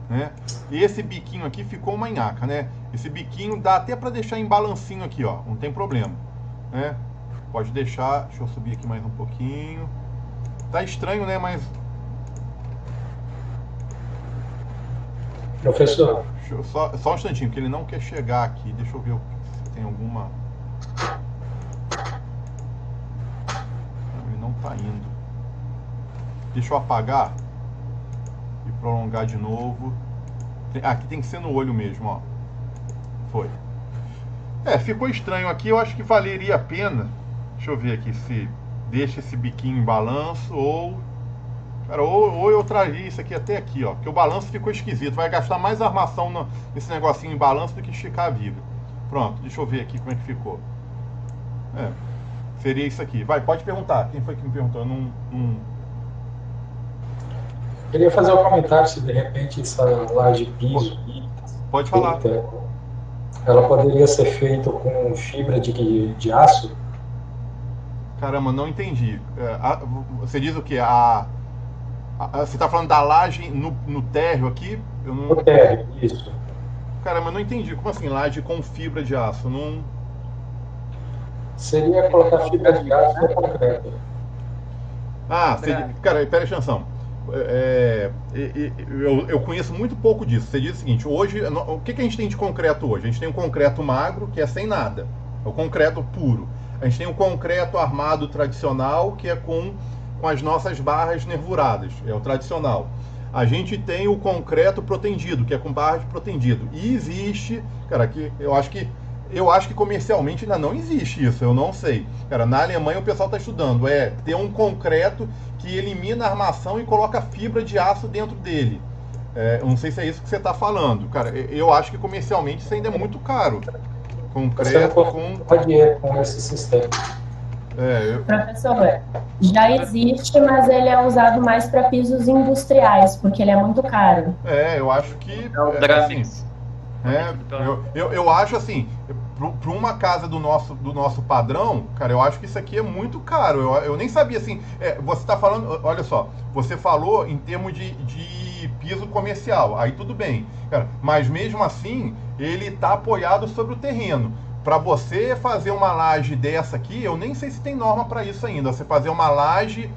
né? E esse biquinho aqui ficou uma nhaca, né? Esse biquinho dá até para deixar em balancinho aqui, ó. Não tem problema, né? Pode deixar. Deixa eu subir aqui mais um pouquinho. Tá estranho, né? Mas... Professor. Só um instantinho, porque ele não quer chegar aqui. Deixa eu ver se tem alguma... Não, ele não tá indo. Deixa eu apagar e prolongar de novo. Aqui tem que ser no olho mesmo, ó. Foi. Ficou estranho aqui. Eu acho que valeria a pena. Deixa eu ver aqui se deixa esse biquinho em balanço ou... Cara, ou eu traria isso aqui até aqui, ó. Porque o balanço ficou esquisito. Vai gastar mais armação nesse negocinho em balanço do que esticar a viga. Pronto, deixa eu ver aqui como é que ficou. Seria isso aqui. Vai, pode perguntar. Quem foi que me perguntou? Eu não... Queria fazer um comentário se de repente essa laje de piso... Pode falar. Ela poderia ser feita com fibra de aço? Caramba, não entendi. Você diz o quê? Você está falando da laje no térreo aqui? No térreo, isso. Caramba, não entendi. Como assim, laje com fibra de aço? Não... Seria colocar fibra de aço no concreto. Cara, pera atenção. eu conheço muito pouco disso. Você diz o seguinte, hoje, o que a gente tem de concreto hoje? A gente tem um concreto magro, que é sem nada, é o concreto puro. A gente tem o concreto armado tradicional, que é com as nossas barras nervuradas, é o tradicional. A gente tem o concreto protendido, que é com barras protendido. E existe, cara, que eu acho que comercialmente ainda não existe isso, eu não sei. Cara, na Alemanha o pessoal está estudando, ter um concreto que elimina a armação e coloca fibra de aço dentro dele. Eu não sei se é isso que você está falando. Cara, eu acho que comercialmente isso ainda é muito caro. Concreto com esse sistema. Professor, já existe, mas ele é usado mais para pisos industriais, porque ele é muito caro. Eu acho que... eu acho assim, para uma casa do nosso padrão, cara, eu acho que isso aqui é muito caro. Eu nem sabia assim. Você está falando, olha só, você falou em termos de piso comercial, aí tudo bem, cara, mas mesmo assim ele está apoiado sobre o terreno. Para você fazer uma laje dessa aqui, eu nem sei se tem norma para isso ainda. Você fazer uma laje,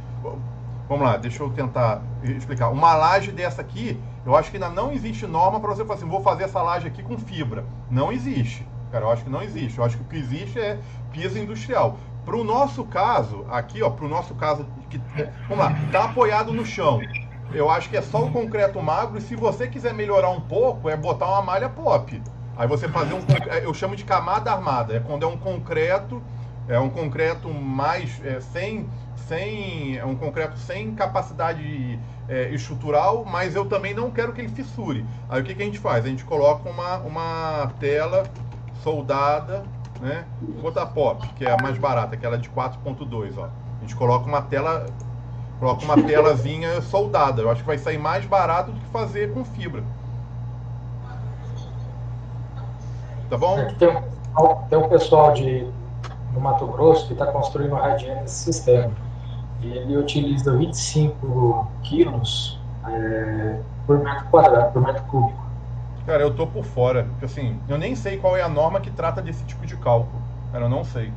vamos lá, deixa eu tentar explicar. Uma laje dessa aqui, eu acho que ainda não existe norma para você falar assim, vou fazer essa laje aqui com fibra. Não existe, cara, eu acho que não existe. Eu acho que o que existe é piso industrial. Para o nosso caso, aqui, ó, para o nosso caso, vamos lá, está apoiado no chão. Eu acho que é só o concreto magro e se você quiser melhorar um pouco, é botar uma malha pop. Aí você fazer eu chamo de camada armada, é quando é um concreto mais é um concreto sem capacidade estrutural, mas eu também não quero que ele fissure. Aí o que a gente faz? A gente coloca uma tela soldada, né? Vou botar pop, que é a mais barata, aquela de 4.2, ó. A gente coloca uma telazinha soldada. Eu acho que vai sair mais barato do que fazer com fibra. Tá bom? Tem um pessoal do Mato Grosso que está construindo uma radiante nesse sistema. E ele utiliza 25 quilos por metro quadrado, por metro cúbico. Cara, eu tô por fora. Porque, assim, eu nem sei qual é a norma que trata desse tipo de cálculo. Cara, eu não sei.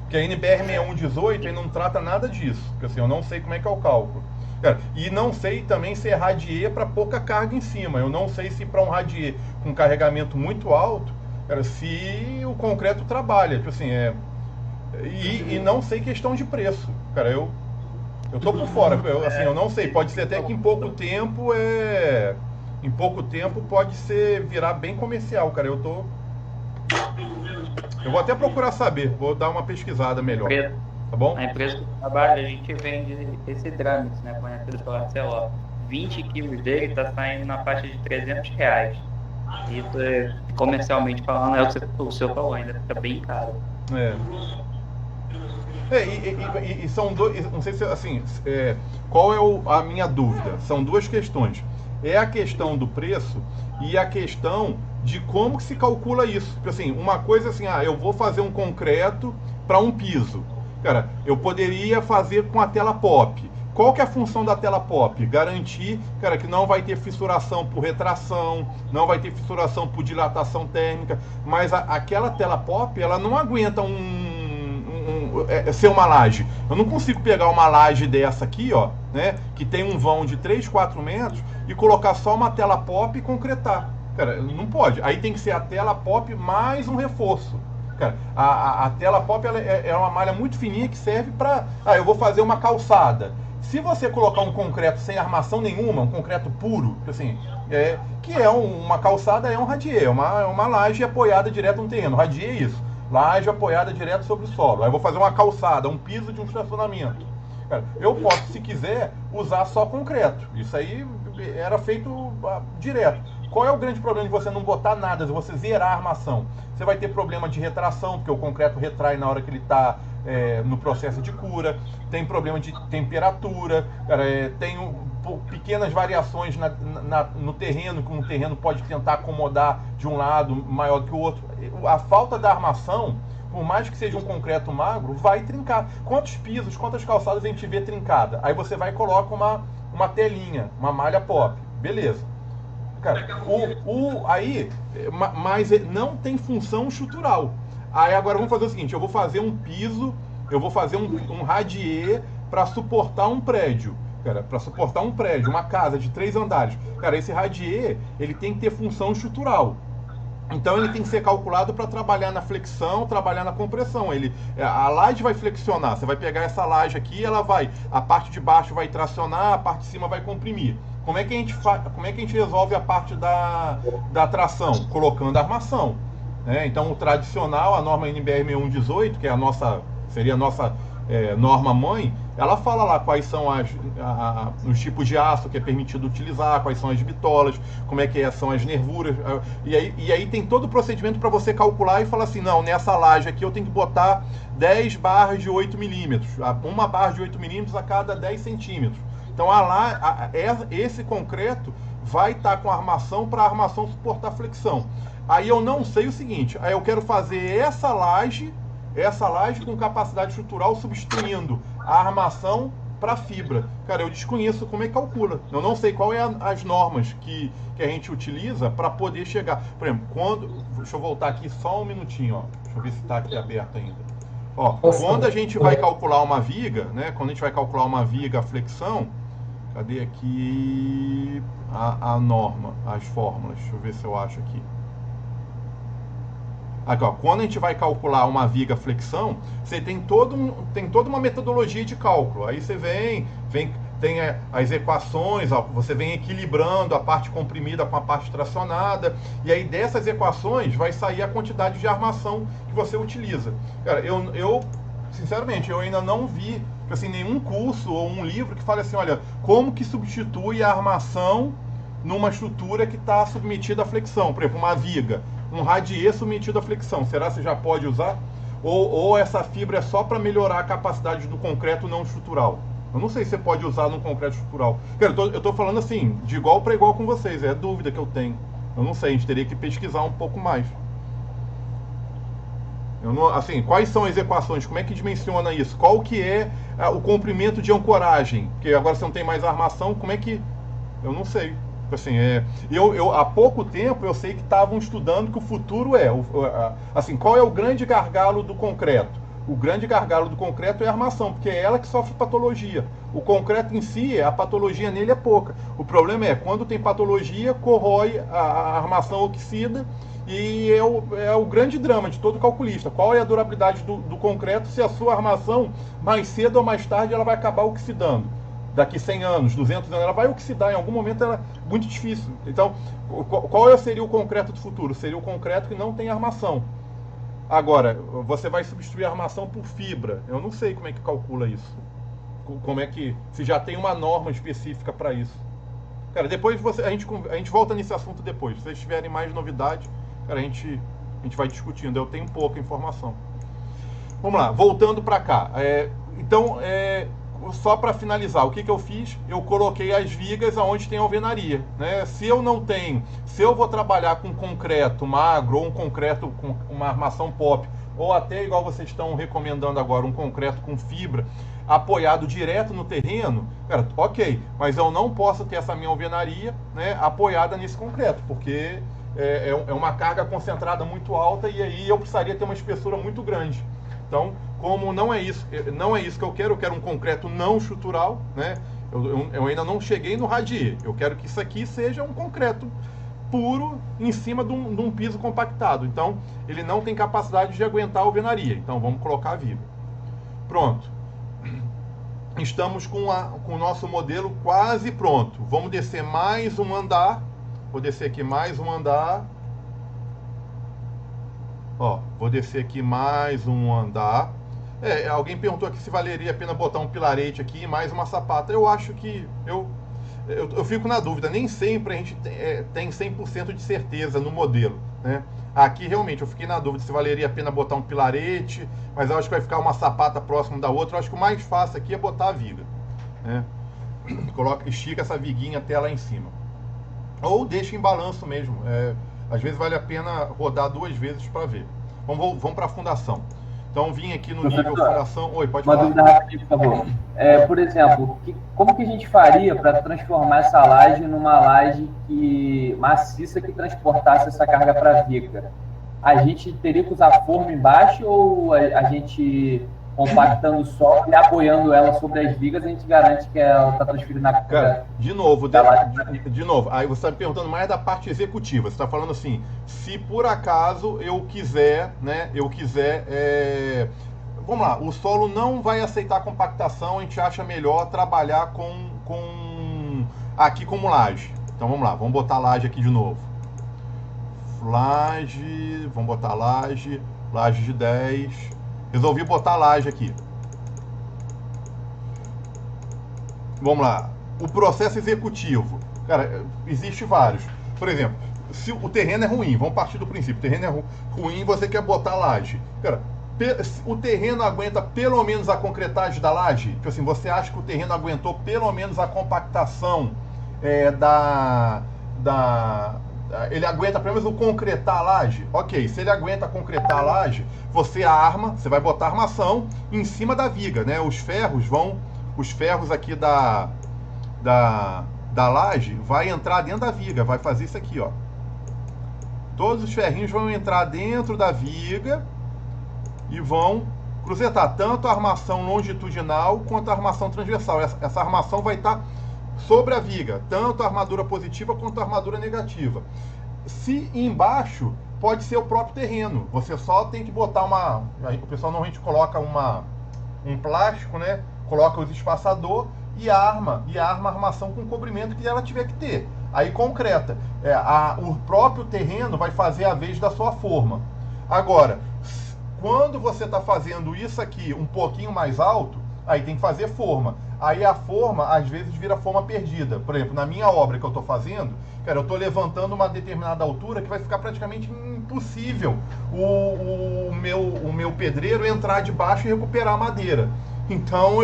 Porque a NBR 6118 não trata nada disso. Porque, assim, eu não sei como é que é o cálculo. Cara, e não sei também se é radier para pouca carga em cima. Eu não sei se para um radier com carregamento muito alto, cara, se o concreto trabalha, tipo assim, e não sei questão de preço, cara, eu tô por fora, eu não sei, pode ser até que em pouco tempo pode virar bem comercial, cara, eu vou até procurar saber, vou dar uma pesquisada melhor, tá bom? A empresa que trabalha, a gente vende esse Dramix, né, conhecido pela Arcelor, 20 quilos dele tá saindo na faixa de R$300. Isso, comercialmente falando, o seu falou, ainda fica bem caro. E são dois, não sei se assim, qual é a minha dúvida? São duas questões. É a questão do preço e a questão de como que se calcula isso. Porque, assim, uma coisa assim, eu vou fazer um concreto para um piso. Cara, eu poderia fazer com a tela pop. Qual que é a função da tela pop? Garantir, cara, que não vai ter fissuração por retração, não vai ter fissuração por dilatação térmica, mas aquela tela pop, ela não aguenta ser uma laje. Eu não consigo pegar uma laje dessa aqui, ó, né, que tem um vão de 3, 4 metros e colocar só uma tela pop e concretar. Cara, não pode. Aí tem que ser a tela pop mais um reforço. Cara, a tela pop ela é uma malha muito fininha que serve para... eu vou fazer uma calçada. Se você colocar um concreto sem armação nenhuma, um concreto puro, assim, que é uma calçada, é um radier, uma laje apoiada direto no terreno. Radier é isso, laje apoiada direto sobre o solo. Aí eu vou fazer uma calçada, um piso de um estacionamento. Cara, eu posso, se quiser, usar só concreto. Isso aí era feito direto. Qual é o grande problema de você não botar nada, de você zerar a armação? Você vai ter problema de retração, porque o concreto retrai na hora que ele está no processo de cura. Tem problema de temperatura, cara, tem pequenas variações no terreno, que um terreno pode tentar acomodar de um lado maior que o outro. A falta da armação, por mais que seja um concreto magro, vai trincar. Quantos pisos, quantas calçadas a gente vê trincada? Aí você vai e coloca uma telinha, uma malha pop. Beleza. Cara, mas não tem função estrutural. Aí agora vamos fazer o seguinte, eu vou fazer um piso, eu vou fazer um radier para suportar um prédio. cara, para suportar um prédio, uma casa de 3 andares. Cara, esse radier, ele tem que ter função estrutural. Então ele tem que ser calculado para trabalhar na flexão, trabalhar na compressão. A laje vai flexionar, você vai pegar essa laje aqui, a parte de baixo vai tracionar, a parte de cima vai comprimir. Como é que a gente resolve a parte da tração? Colocando armação. Então o tradicional, a norma NBR 6118, que é seria a nossa norma mãe, ela fala lá quais são os tipos de aço que é permitido utilizar, quais são as bitolas, como é que são as nervuras, e aí tem todo o procedimento para você calcular e falar assim, não, nessa laje aqui eu tenho que botar 10 barras de 8 milímetros, uma barra de 8 milímetros a cada 10 centímetros. Então esse concreto vai estar com armação para a armação suportar flexão. Aí eu não sei o seguinte, aí eu quero fazer essa laje com capacidade estrutural substituindo a armação para fibra. Cara, eu desconheço como é que calcula. Eu não sei qual é as normas que a gente utiliza para poder chegar. Por exemplo, deixa eu voltar aqui só um minutinho, ó. Deixa eu ver se está aqui aberto ainda. Ó, quando a gente vai calcular uma viga, né? Quando a gente vai calcular uma viga, a flexão, cadê aqui a norma, as fórmulas? Deixa eu ver se eu acho aqui. Aqui, ó, quando a gente vai calcular uma viga flexão, você tem toda uma metodologia de cálculo. Aí você tem as equações, ó, você vem equilibrando a parte comprimida com a parte tracionada, e aí dessas equações vai sair a quantidade de armação que você utiliza. Cara, eu sinceramente, eu ainda não vi assim, nenhum curso ou um livro que fale assim, olha, como que substitui a armação numa estrutura que está submetida à flexão. Por exemplo, uma viga, um radier submetido à flexão. Será que você já pode usar? Ou essa fibra é só para melhorar a capacidade do concreto não estrutural? Eu não sei se você pode usar no concreto estrutural. Cara, eu tô falando assim, de igual para igual com vocês. É dúvida que eu tenho. Eu não sei, a gente teria que pesquisar um pouco mais. Assim, quais são as equações? Como é que dimensiona isso? Qual que é o comprimento de ancoragem? Porque agora você não tem mais armação, como é que... Eu não sei. Assim, há pouco tempo eu sei que estavam estudando que o futuro assim, qual é o grande gargalo do concreto? O grande gargalo do concreto é a armação, porque é ela que sofre patologia. O concreto em si, a patologia nele é pouca. O problema é, quando tem patologia, corrói, a armação oxida, e é o grande drama de todo calculista. Qual é a durabilidade do concreto se a sua armação, mais cedo ou mais tarde, ela vai acabar oxidando? Daqui 100 anos, 200 anos, ela vai oxidar, em algum momento ela é muito difícil. Então, qual seria o concreto do futuro? Seria o concreto que não tem armação. Agora, você vai substituir a armação por fibra. Eu não sei como é que calcula isso. Como é que... Se já tem uma norma específica para isso. Cara, depois a gente volta nesse assunto depois. Se vocês tiverem mais novidades, cara, a gente vai discutindo. Eu tenho pouca informação. Vamos lá, voltando para cá. Então, só para finalizar, o que eu fiz? Eu coloquei as vigas aonde tem alvenaria, né? Se eu vou trabalhar com concreto magro ou um concreto com uma armação pop, ou até igual vocês estão recomendando agora, um concreto com fibra apoiado direto no terreno, cara, ok, mas eu não posso ter essa minha alvenaria, né, apoiada nesse concreto, porque é uma carga concentrada muito alta e aí eu precisaria ter uma espessura muito grande. Então, como não é isso que eu quero um concreto não estrutural, né? Eu ainda não cheguei no radier. Eu quero que isso aqui seja um concreto puro em cima de um piso compactado. Então, ele não tem capacidade de aguentar a alvenaria. Então, vamos colocar a viga. Pronto. Estamos com o nosso modelo quase pronto. Vamos descer mais um andar. Vou descer aqui mais um andar. Ó, vou descer aqui mais um andar. Alguém perguntou aqui se valeria a pena botar um pilarete aqui e mais uma sapata. Eu acho que... Eu fico na dúvida. Nem sempre a gente tem 100% de certeza no modelo, né? Aqui, realmente, eu fiquei na dúvida se valeria a pena botar um pilarete, mas eu acho que vai ficar uma sapata próximo da outra. Eu acho que o mais fácil aqui é botar a viga, né? Estica essa viguinha até lá em cima. Ou deixa em balanço mesmo. Às vezes vale a pena rodar 2 vezes para ver. Vamos para a fundação. Então, vim aqui no nível fundação... Oi, pode falar. Uma dúvida rápida, por favor. Por exemplo, como que a gente faria para transformar essa laje numa laje maciça que transportasse essa carga para a viga? A gente teria que usar forma embaixo ou a gente compactando o solo e apoiando ela sobre as vigas, a gente garante que ela está transferindo na Cara, de novo, aí você está me perguntando mais da parte executiva. Você está falando assim, se por acaso eu quiser, né, vamos lá, o solo não vai aceitar compactação, a gente acha melhor trabalhar aqui como laje. Então vamos lá, vamos botar laje aqui de novo. Laje, vamos botar laje de 10. Resolvi botar laje aqui. Vamos lá. O processo executivo. Cara, existe vários. Por exemplo, se o terreno é ruim, vamos partir do princípio, o terreno é ruim, você quer botar laje. Cara, o terreno aguenta pelo menos a concretagem da laje? Tipo assim, você acha que o terreno aguentou pelo menos a compactação ele aguenta pelo menos o concretar a laje? Ok, se ele aguenta concretar a laje, você vai botar armação em cima da viga, né? Os ferros aqui da laje vai entrar dentro da viga, vai fazer isso aqui, ó. Todos os ferrinhos vão entrar dentro da viga e vão cruzetar tanto a armação longitudinal quanto a armação transversal. Essa armação vai estar sobre a viga, tanto a armadura positiva quanto a armadura negativa. Se embaixo, pode ser o próprio terreno. Você só tem que botar aí o pessoal normalmente coloca um plástico, né? Coloca os espaçador e arma a armação com o cobrimento que ela tiver que ter. Aí concreta. O próprio terreno vai fazer a vez da sua forma. Agora, quando você está fazendo isso aqui um pouquinho mais alto, aí tem que fazer forma. Aí a forma, às vezes, vira forma perdida. Por exemplo, na minha obra que eu estou fazendo, cara, eu estou levantando uma determinada altura que vai ficar praticamente impossível o meu pedreiro entrar debaixo e recuperar a madeira. Então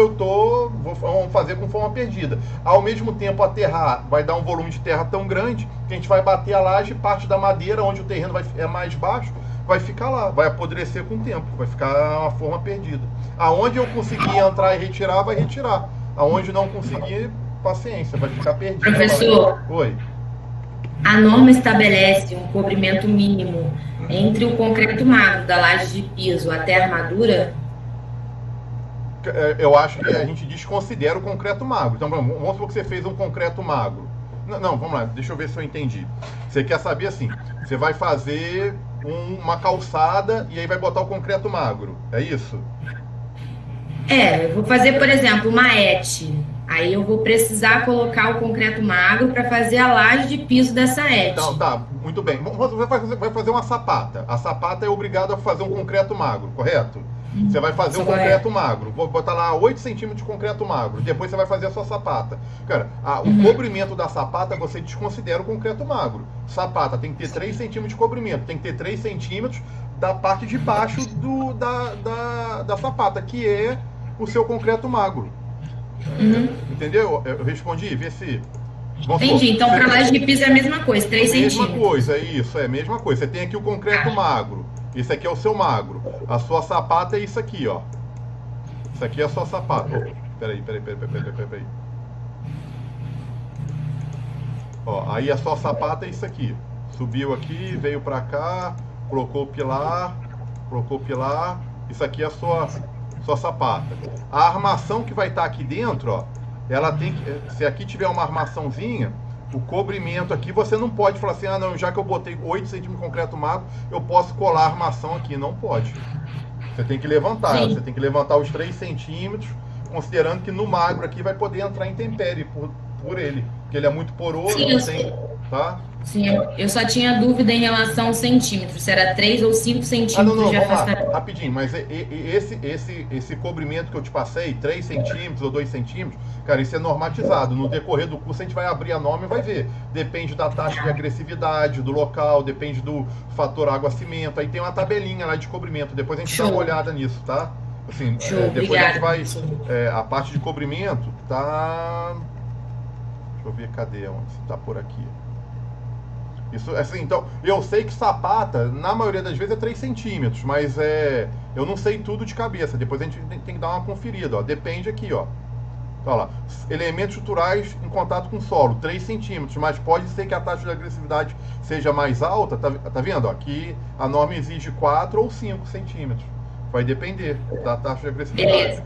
vamos fazer com forma perdida. Ao mesmo tempo, aterrar vai dar um volume de terra tão grande que a gente vai bater a laje, parte da madeira, onde o terreno é mais baixo, vai ficar lá, vai apodrecer com o tempo, vai ficar uma forma perdida. Aonde eu conseguir entrar e retirar, vai retirar. Aonde não conseguir, paciência, vai ficar perdido. Professor, oi. A norma estabelece um cobrimento mínimo entre o concreto magro da laje de piso até a armadura? Eu acho que a gente desconsidera o concreto magro. Então, vamos supor que você fez um concreto magro. Não, vamos lá, deixa eu ver se eu entendi. Você quer saber assim, você vai fazer uma calçada e aí vai botar o concreto magro, é isso? Eu vou fazer, por exemplo, uma ET. Aí eu vou precisar colocar o concreto magro para fazer a laje de piso dessa ET. Então, tá, muito bem. Você vai fazer uma sapata. A sapata é obrigada a fazer um concreto magro, correto? Você vai fazer um concreto magro. Vou botar lá 8 centímetros de concreto magro. Depois você vai fazer a sua sapata. Cara, o cobrimento da sapata você desconsidera o concreto magro. Sapata tem que ter 3 centímetros de cobrimento. Tem que ter 3 centímetros da parte de baixo da sapata, que é o seu concreto magro. Entendeu? Eu respondi, vê se... Entendi, então para laje de piso é a mesma coisa, 3 centímetros. Mesma coisa, isso, é a mesma coisa. Você tem aqui o concreto magro. Esse aqui é o seu magro. A sua sapata é isso aqui, ó. Isso aqui é a sua sapata. Peraí. Ó, aí a sua sapata é isso aqui. Subiu aqui, veio pra cá, colocou o pilar. Isso aqui é a sua sapata. A armação que vai estar aqui dentro, ó, ela tem que... Se aqui tiver uma armaçãozinha, o cobrimento aqui, você não pode falar assim, não, já que eu botei 8 centímetros de concreto magro, eu posso colar a armação aqui. Não pode. Você tem que levantar. Sim. Você tem que levantar os 3 centímetros, considerando que no magro aqui vai poder entrar intempérie por ele. Porque ele é muito poroso. Sim, tá? Sim, eu só tinha dúvida em relação aos centímetros, se era 3 ou 5 centímetros de afastamento. Rapidinho, mas esse cobrimento que eu te passei, 3 centímetros ou 2 centímetros, cara, isso é normatizado. No decorrer do curso a gente vai abrir a norma e vai ver. Depende da taxa de agressividade, do local, depende do fator água-cimento. Aí tem uma tabelinha lá de cobrimento, depois a gente dá uma olhada nisso, tá? Assim, depois a gente vai... a parte de cobrimento tá... Deixa eu ver, cadê? Onde tá por aqui? Isso, assim, então, eu sei que sapata, na maioria das vezes, é 3 centímetros, mas eu não sei tudo de cabeça. Depois a gente tem que dar uma conferida, ó. Depende aqui, ó. Olha lá. Elementos estruturais em contato com o solo, 3 centímetros, mas pode ser que a taxa de agressividade seja mais alta, tá vendo? Ó, aqui a norma exige 4 ou 5 centímetros. Vai depender da taxa de agressividade. Beleza.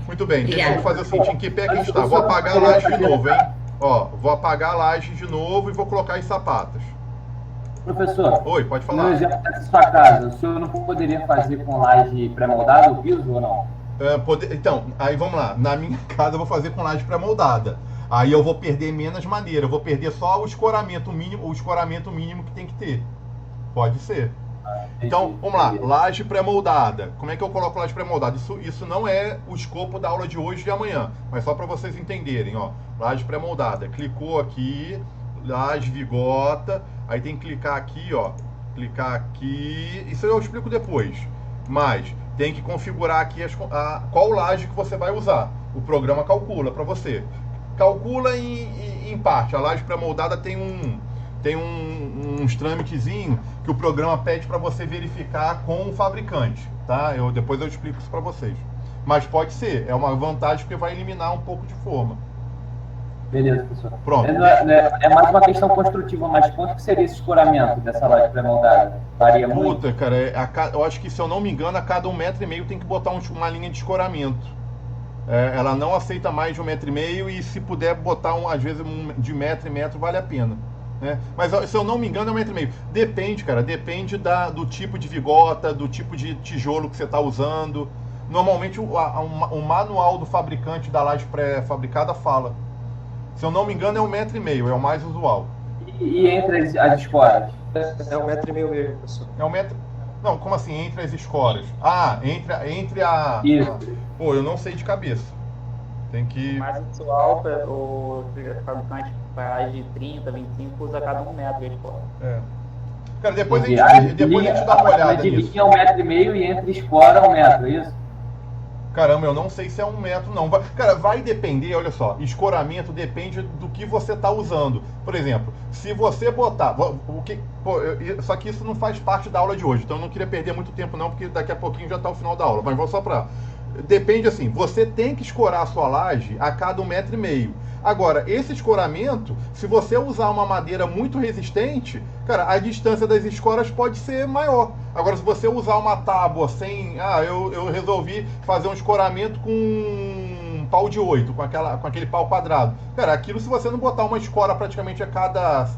Muito bem, então Obrigada. vamos fazer o seguinte, em que pé que a gente está? Vou apagar a laje de novo, hein? Ó, vou apagar a laje de novo e vou colocar as sapatas. Professor, Oi, pode no falar. exemplo da sua casa, o senhor não poderia fazer com laje pré-moldada o piso ou não? Então, aí vamos lá. Na minha casa eu vou fazer com laje pré-moldada. Aí eu vou perder menos madeira, eu vou perder só o escoramento mínimo que tem que ter. Pode ser. Então, vamos lá, laje pré-moldada. Como é que eu coloco laje pré-moldada? Isso não é o escopo da aula de hoje e de amanhã, mas só para vocês entenderem, ó. Laje pré-moldada. Clicou aqui, laje vigota, aí tem que clicar aqui, ó. Clicar aqui. Isso eu explico depois. Mas tem que configurar aqui qual laje que você vai usar. O programa calcula para você. Calcula em parte. A laje pré-moldada tem uns trâmitezinhos que o programa pede para você verificar com o fabricante, tá? Depois eu explico isso para vocês. Mas pode ser, é uma vantagem porque vai eliminar um pouco de forma. Beleza, professor. Pronto. É mais uma questão construtiva, mas quanto que seria esse escoramento dessa laje pré-moldada? Varia muito? Puta, cara, eu acho que, se eu não me engano, a cada 1,5 m tem que botar uma linha de escoramento. Ela não aceita mais de 1,5 m e, se puder botar, às vezes, de metro em metro, vale a pena. Mas, se eu não me engano, é 1,5 m. Depende, cara, depende do tipo de vigota, do tipo de tijolo que você está usando. Normalmente, o manual do fabricante da laje pré-fabricada fala. Se eu não me engano, é 1,5 m, é o mais usual. E entre as esporas? É 1,5 m mesmo, professor. É 1 metro... Não, como assim, entre as escoras? Ah, entre a... Isso. Pô, eu não sei de cabeça. Tem que... O mais usual, o fabricante faz de 30, 25, usa cada 1 metro de escola. Cara, depois a gente dá uma olhada de nisso. linha é 1,5 m e entre espora 1 metro, é isso? Caramba, eu não sei se é 1 metro, não. Cara, vai depender, olha só, escoramento depende do que você está usando. Por exemplo, se você botar... só que isso não faz parte da aula de hoje, então eu não queria perder muito tempo não, porque daqui a pouquinho já está o final da aula. Mas vou só para... Depende assim, você tem que escorar a sua laje a cada 1,5 m. Agora, esse escoramento, se você usar uma madeira muito resistente, cara, a distância das escoras pode ser maior. Agora, se você usar uma tábua sem... eu resolvi fazer um escoramento com um pau de 8, com aquele pau quadrado. Cara, aquilo, se você não botar uma escora praticamente a cada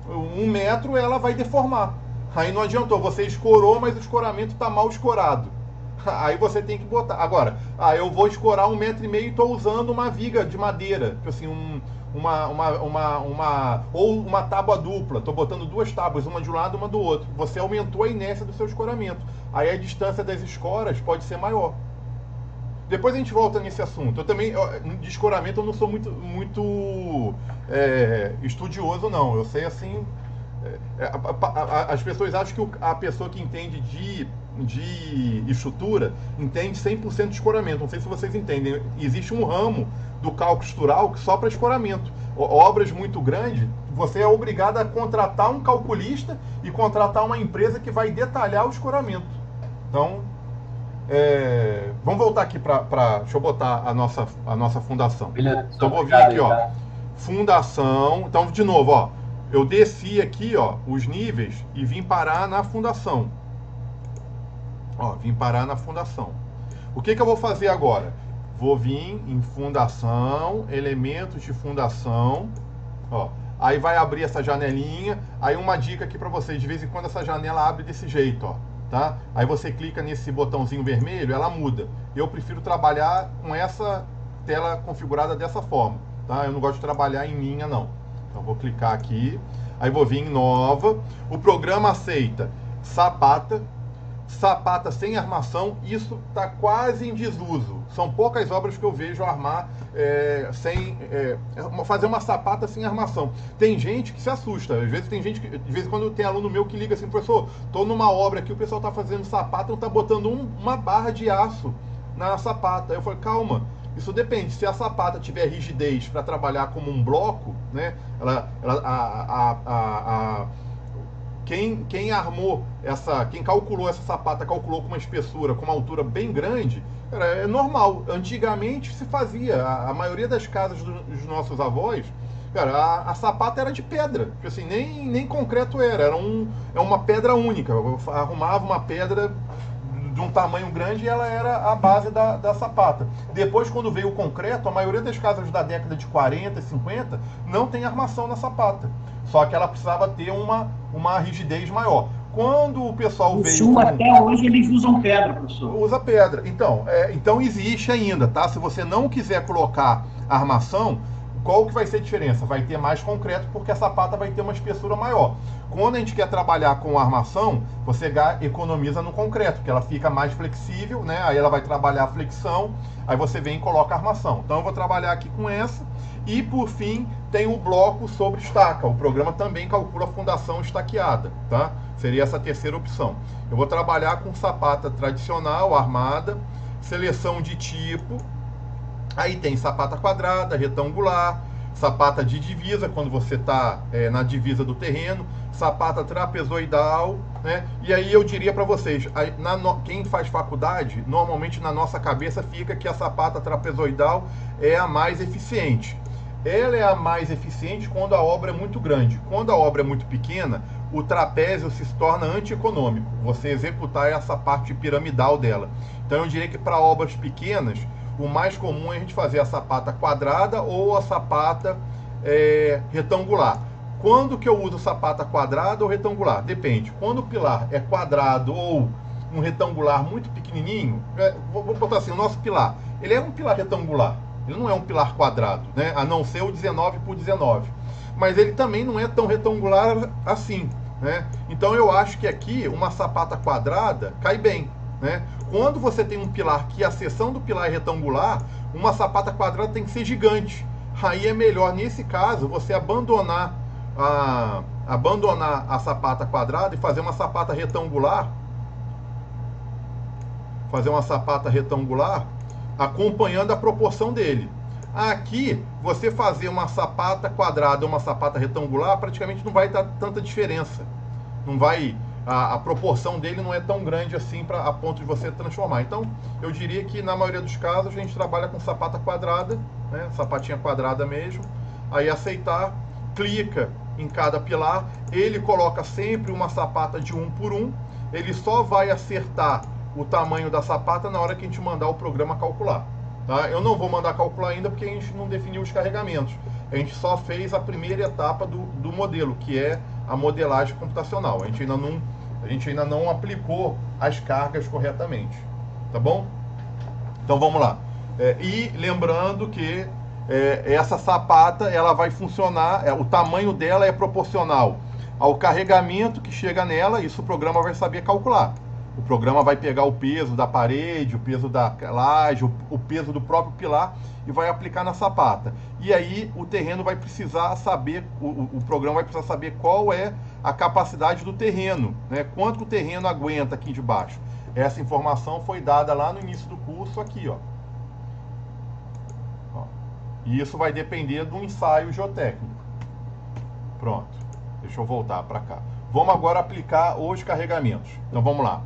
1 metro, ela vai deformar. Aí não adiantou, você escorou, mas o escoramento está mal escorado. Aí você tem que botar. Agora, eu vou escorar 1,5 m e estou usando uma viga de madeira, assim, ou uma tábua dupla. Estou botando 2 tábuas, uma de um lado e uma do outro. Você aumentou a inércia do seu escoramento. Aí a distância das escoras pode ser maior. Depois a gente volta nesse assunto. Eu também, de escoramento, eu não sou muito estudioso, não. Eu sei assim... as pessoas acham que a pessoa que entende de estrutura entende 100% de escoramento. Não sei se vocês entendem. Existe um ramo do cálculo estrutural só para escoramento. Obras muito grandes, você é obrigado a contratar um calculista e contratar uma empresa que vai detalhar o escoramento. Então, vamos voltar aqui para... Deixa eu botar a nossa fundação. Então, vou vir aqui, ó. Fundação. Então, de novo, ó. Eu desci aqui, ó, os níveis e vim parar na fundação. Ó, vim parar na fundação. O que eu vou fazer agora? Vou vir em fundação, elementos de fundação, ó. Aí vai abrir essa janelinha. Aí uma dica aqui para vocês, de vez em quando essa janela abre desse jeito, ó, tá? Aí você clica nesse botãozinho vermelho, ela muda. Eu prefiro trabalhar com essa tela configurada dessa forma, tá? Eu não gosto de trabalhar em linha, não. Então vou clicar aqui, aí vou vir em nova. O programa aceita sapata sem armação. Isso está quase em desuso. São poucas obras que eu vejo armar fazer uma sapata sem armação. Tem gente que se assusta. Às vezes tem gente que, de vez em quando tem aluno meu que liga assim: professor, estou numa obra aqui, o pessoal está fazendo sapata, não está botando uma barra de aço na sapata. Eu falo, calma. Isso depende. Se a sapata tiver rigidez para trabalhar como um bloco, né? Quem armou quem calculou essa sapata, calculou com uma espessura, com uma altura bem grande, é normal. Antigamente se fazia. A maioria das casas dos nossos avós, cara, a sapata era de pedra. Assim, nem concreto era uma pedra única. Eu arrumava uma pedra de um tamanho grande, ela era a base da sapata. Depois, quando veio o concreto, a maioria das casas da década de 40 e 50 não tem armação na sapata. Só que ela precisava ter uma rigidez maior. Quando o pessoal No veio... sul, até hoje, eles usam pedra, professor. Usa pedra. Então existe ainda, tá? Se você não quiser colocar armação, qual que vai ser a diferença? Vai ter mais concreto porque a sapata vai ter uma espessura maior. Quando a gente quer trabalhar com armação, você economiza no concreto, porque ela fica mais flexível, né? Aí ela vai trabalhar a flexão, aí você vem e coloca a armação. Então eu vou trabalhar aqui com essa. E por fim, tem o bloco sobre estaca. O programa também calcula a fundação estaqueada, tá? Seria essa a terceira opção. Eu vou trabalhar com sapata tradicional, armada, seleção de tipo. Aí tem sapata quadrada, retangular, sapata de divisa, quando você está na divisa do terreno, sapata trapezoidal, né? E aí eu diria para vocês, quem faz faculdade, normalmente na nossa cabeça fica que a sapata trapezoidal é a mais eficiente. Ela é a mais eficiente quando a obra é muito grande. Quando a obra é muito pequena, o trapézio se torna antieconômico, você executar essa parte piramidal dela. Então eu diria que para obras pequenas, o mais comum é a gente fazer a sapata quadrada ou a sapata retangular. Quando que eu uso sapata quadrada ou retangular? Depende. Quando o pilar é quadrado ou um retangular muito pequenininho, vou botar assim, o nosso pilar, ele é um pilar retangular, ele não é um pilar quadrado, né? A não ser o 19 por 19. Mas ele também não é tão retangular assim, né? Então eu acho que aqui uma sapata quadrada cai bem, né? Quando você tem um pilar que a seção do pilar é retangular, uma sapata quadrada tem que ser gigante. Aí é melhor, nesse caso, você abandonar a sapata quadrada e fazer uma sapata retangular. Fazer uma sapata retangular acompanhando a proporção dele. Aqui, você fazer uma sapata quadrada ou uma sapata retangular, praticamente não vai dar tanta diferença. Não vai... A proporção dele não é tão grande assim a ponto de você transformar. Então, eu diria que na maioria dos casos a gente trabalha com sapata quadrada, né? Sapatinha quadrada mesmo. Aí aceitar, clica em cada pilar, ele coloca sempre uma sapata de 1 por 1. Ele só vai acertar o tamanho da sapata na hora que a gente mandar o programa calcular. Tá? Eu não vou mandar calcular ainda porque a gente não definiu os carregamentos. A gente só fez a primeira etapa do modelo, que é a modelagem computacional. A gente ainda não aplicou as cargas corretamente. Tá bom? Então vamos lá. E lembrando que essa sapata ela vai funcionar, o tamanho dela é proporcional ao carregamento que chega nela. Isso o programa vai saber calcular. O programa vai pegar o peso da parede, o peso da laje, o peso do próprio pilar e vai aplicar na sapata. E aí o terreno vai precisar saber, o programa vai precisar saber qual é a capacidade do terreno, né? Quanto o terreno aguenta aqui de baixo. Essa informação foi dada lá no início do curso aqui, ó. E isso vai depender do ensaio geotécnico. Pronto. Deixa eu voltar para cá. Vamos agora aplicar os carregamentos. Então vamos lá.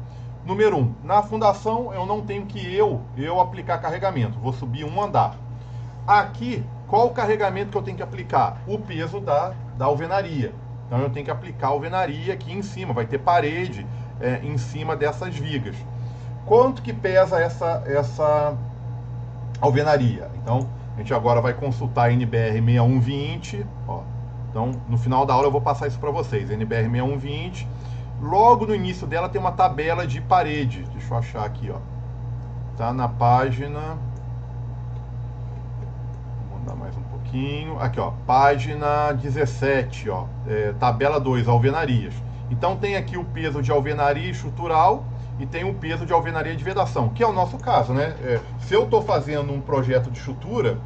Número 1. Na fundação eu não tenho que eu aplicar carregamento. Vou subir um andar. Aqui, qual o carregamento que eu tenho que aplicar? O peso da alvenaria. Então eu tenho que aplicar a alvenaria aqui em cima. Vai ter parede em cima dessas vigas. Quanto que pesa essa alvenaria? Então a gente agora vai consultar a NBR 6120. Ó. Então no final da aula eu vou passar isso para vocês. NBR 6120. Logo no início dela tem uma tabela de parede. Deixa eu achar aqui, ó. Tá na página... Vou mandar mais um pouquinho. Aqui, ó. Página 17, ó. Tabela 2, alvenarias. Então tem aqui o peso de alvenaria estrutural e tem o peso de alvenaria de vedação, que é o nosso caso, né? Se eu estou fazendo um projeto de estrutura,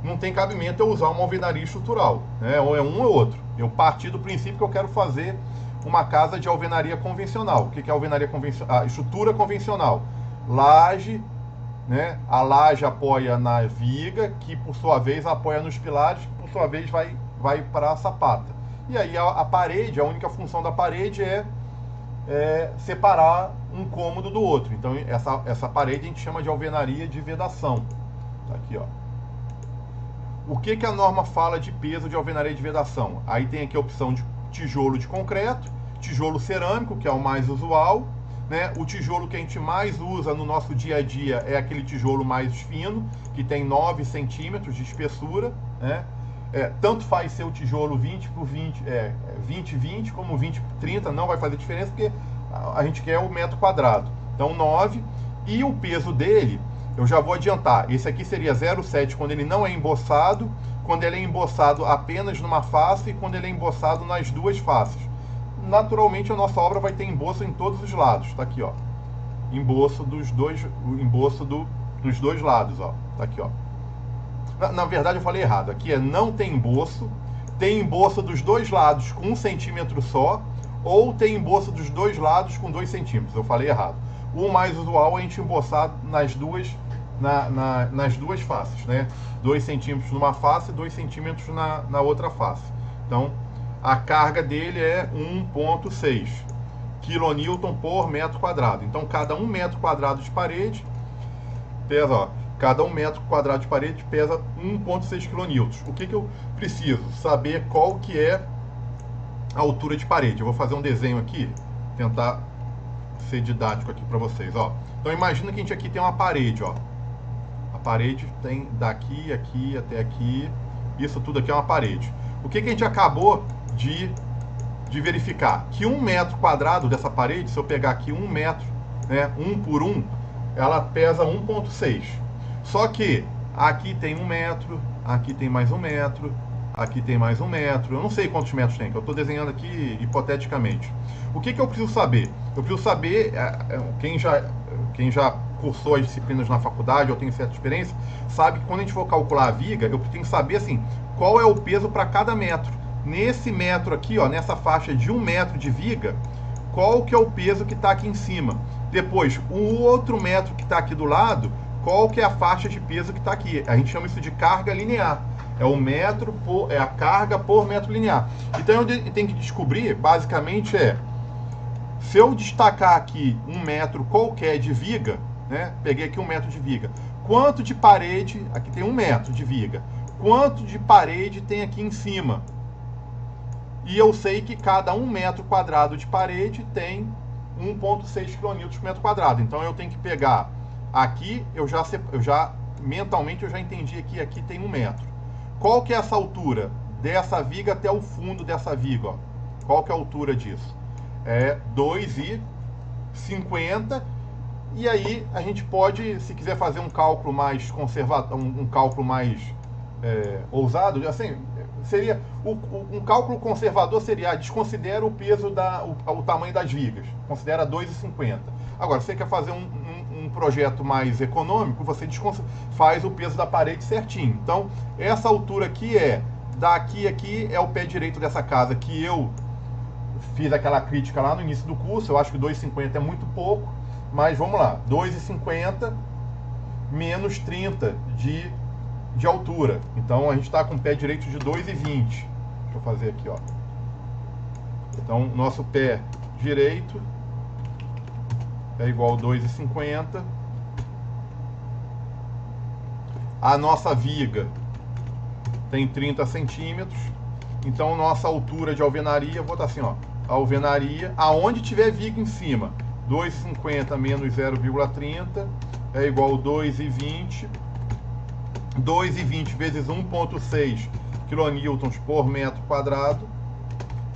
não tem cabimento eu usar uma alvenaria estrutural, né? Ou é um ou outro. Eu parti do princípio que eu quero fazer uma casa de alvenaria convencional. O que é alvenaria convencional? Estrutura convencional. Laje, né? A laje apoia na viga, que por sua vez apoia nos pilares, que por sua vez vai para a sapata. E aí a parede, a única função da parede é separar um cômodo do outro. Então essa parede a gente chama de alvenaria de vedação. Tá aqui, ó. O que a norma fala de peso de alvenaria de vedação? Aí tem aqui a opção de tijolo de concreto, tijolo cerâmico, que é o mais usual, né? O tijolo que a gente mais usa no nosso dia a dia é aquele tijolo mais fino, que tem 9 centímetros de espessura, né? Tanto faz ser o tijolo 20 por 20, 20 como 20 por 30, não vai fazer diferença, porque a gente quer o metro quadrado. Então 9, e o peso dele, eu já vou adiantar, esse aqui seria 0,7 quando ele não é emboçado, quando ele é emboçado apenas numa face e quando ele é emboçado nas duas faces. Naturalmente a nossa obra vai ter emboço em todos os lados, tá aqui, ó. Emboço dos dois, dos dois lados, ó. Tá aqui, ó. Na verdade eu falei errado, aqui não tem emboço dos dois lados com 1 centímetro só, ou tem emboço dos dois lados com 2 centímetros, eu falei errado. O mais usual é a gente emboçar nas duas faces, né? 2 centímetros numa face e 2 centímetros na outra face. Então, a carga dele é 1,6 kN por metro quadrado. Então, cada 1 metro quadrado de parede pesa, ó, cada 1 metro quadrado de parede pesa 1,6 kN. O que eu preciso? Saber qual que é a altura de parede. Eu vou fazer um desenho aqui, tentar ser didático aqui para vocês, ó. Então, imagina que a gente aqui tem uma parede, ó. A parede tem daqui, aqui, até aqui. Isso tudo aqui é uma parede. O que a gente acabou de verificar? Que 1 metro quadrado dessa parede, se eu pegar aqui 1 metro, né, 1 por 1, ela pesa 1,6. Só que aqui tem 1 metro, aqui tem mais 1 metro, aqui tem mais 1 metro. Eu não sei quantos metros tem, que eu estou desenhando aqui hipoteticamente. O que eu preciso saber? Eu preciso saber, quem já cursou as disciplinas na faculdade ou tem certa experiência, sabe que quando a gente for calcular a viga, eu tenho que saber assim, qual é o peso para cada metro. Nesse metro aqui, ó, nessa faixa de 1 metro de viga, qual que é o peso que está aqui em cima? Depois, o outro metro que está aqui do lado, qual que é a faixa de peso que está aqui? A gente chama isso de carga linear. É o metro é a carga por metro linear. Então eu tenho que descobrir, basicamente se eu destacar aqui 1 metro qualquer de viga, né? Peguei aqui 1 metro de viga. Quanto de parede, aqui tem 1 metro de viga. Quanto de parede tem aqui em cima? E eu sei que cada 1 metro quadrado de parede tem 1,6 kN por metro quadrado. Então eu tenho que pegar aqui, mentalmente eu já entendi que aqui tem 1 metro. Qual que é essa altura dessa viga até o fundo dessa viga? Ó? Qual que é a altura disso? É 2,50. E aí a gente pode, se quiser fazer um cálculo mais conservador, um cálculo mais ousado, assim, seria um cálculo conservador seria desconsidera o peso o tamanho das vigas, considera 2,50. Agora, se você quer fazer um projeto mais econômico, você faz o peso da parede certinho. Então, essa altura aqui daqui aqui é o pé direito dessa casa, que eu fiz aquela crítica lá no início do curso. Eu acho que 2,50 é muito pouco, mas vamos lá, 2,50 menos 30 de altura. Então a gente está com o pé direito de 2,20. Deixa eu fazer aqui, ó. Então nosso pé direito é igual a 2,50. A nossa viga tem 30 centímetros. Então nossa altura de alvenaria, vou botar assim, ó. A alvenaria, aonde tiver viga em cima, 2,50 menos 0,30 é igual a 2,20. 2,20 vezes 1,6 kN por metro quadrado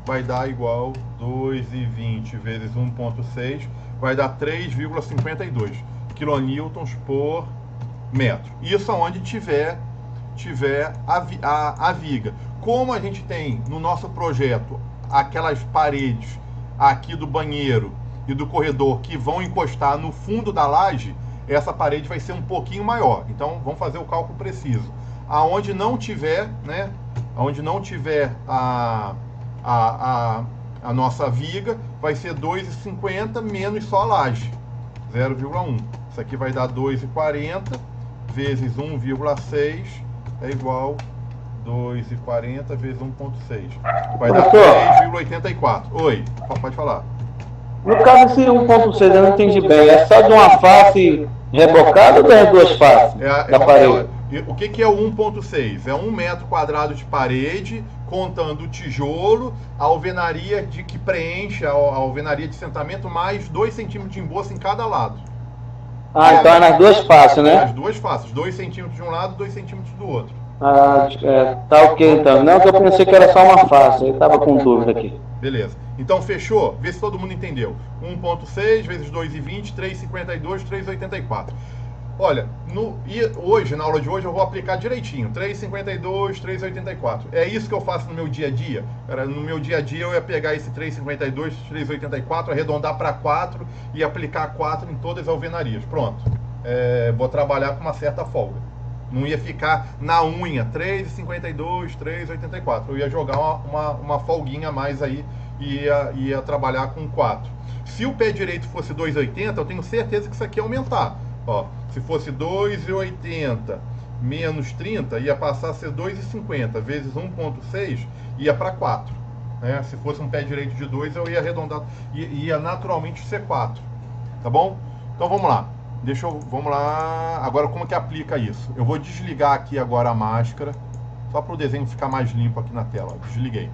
vai dar igual 2,20 vezes 1,6 vai dar 3,52 kN por metro. Isso aonde tiver a viga. Como a gente tem no nosso projeto aquelas paredes aqui do banheiro e do corredor que vão encostar no fundo da laje, essa parede vai ser um pouquinho maior. Então vamos fazer o cálculo preciso. Aonde não tiver, né? Onde não tiver a nossa viga, vai ser 2,50 menos só a laje, 0,1. Isso aqui vai dar 2,40 vezes 1,6 é igual 2,40 vezes 1,6. Vai dar 3,84. Oi, pode falar. No caso, esse 1,6 eu não entendi bem. É só de uma face rebocada ou das duas faces da parede? O que é o 1.6? É 1 metro quadrado de parede, contando o tijolo, a alvenaria que preenche, a alvenaria de sentamento, mais 2 centímetros de embolso em cada lado. Então é nas duas faces, né? As duas faces, 2 centímetros de um lado, 2 centímetros do outro. Tá ok então. Não, que eu pensei que era só uma face, eu tava com dúvida aqui. Beleza. Então fechou? Vê se todo mundo entendeu. 1.6 vezes 2,20, 3,52, 3,84. Olha, hoje, na aula de hoje, eu vou aplicar direitinho. 3,52, 3,84. É isso que eu faço no meu dia a dia. No meu dia a dia eu ia pegar esse 3,52, 3,84, arredondar para 4 e aplicar 4 em todas as alvenarias. Pronto. Vou trabalhar com uma certa folga. Não ia ficar na unha 3,52, 3,84. Eu ia jogar uma folguinha a mais aí e ia trabalhar com 4. Se o pé direito fosse 2,80, eu tenho certeza que isso aqui ia aumentar. Ó, se fosse 2,80 menos 30, ia passar a ser 2,50 vezes 1,6, ia para 4. Né? Se fosse um pé direito de 2, eu ia arredondar, ia naturalmente ser 4. Tá bom? Então vamos lá. Vamos lá. Agora, como que aplica isso? Eu vou desligar aqui agora a máscara, só para o desenho ficar mais limpo aqui na tela. Desliguei.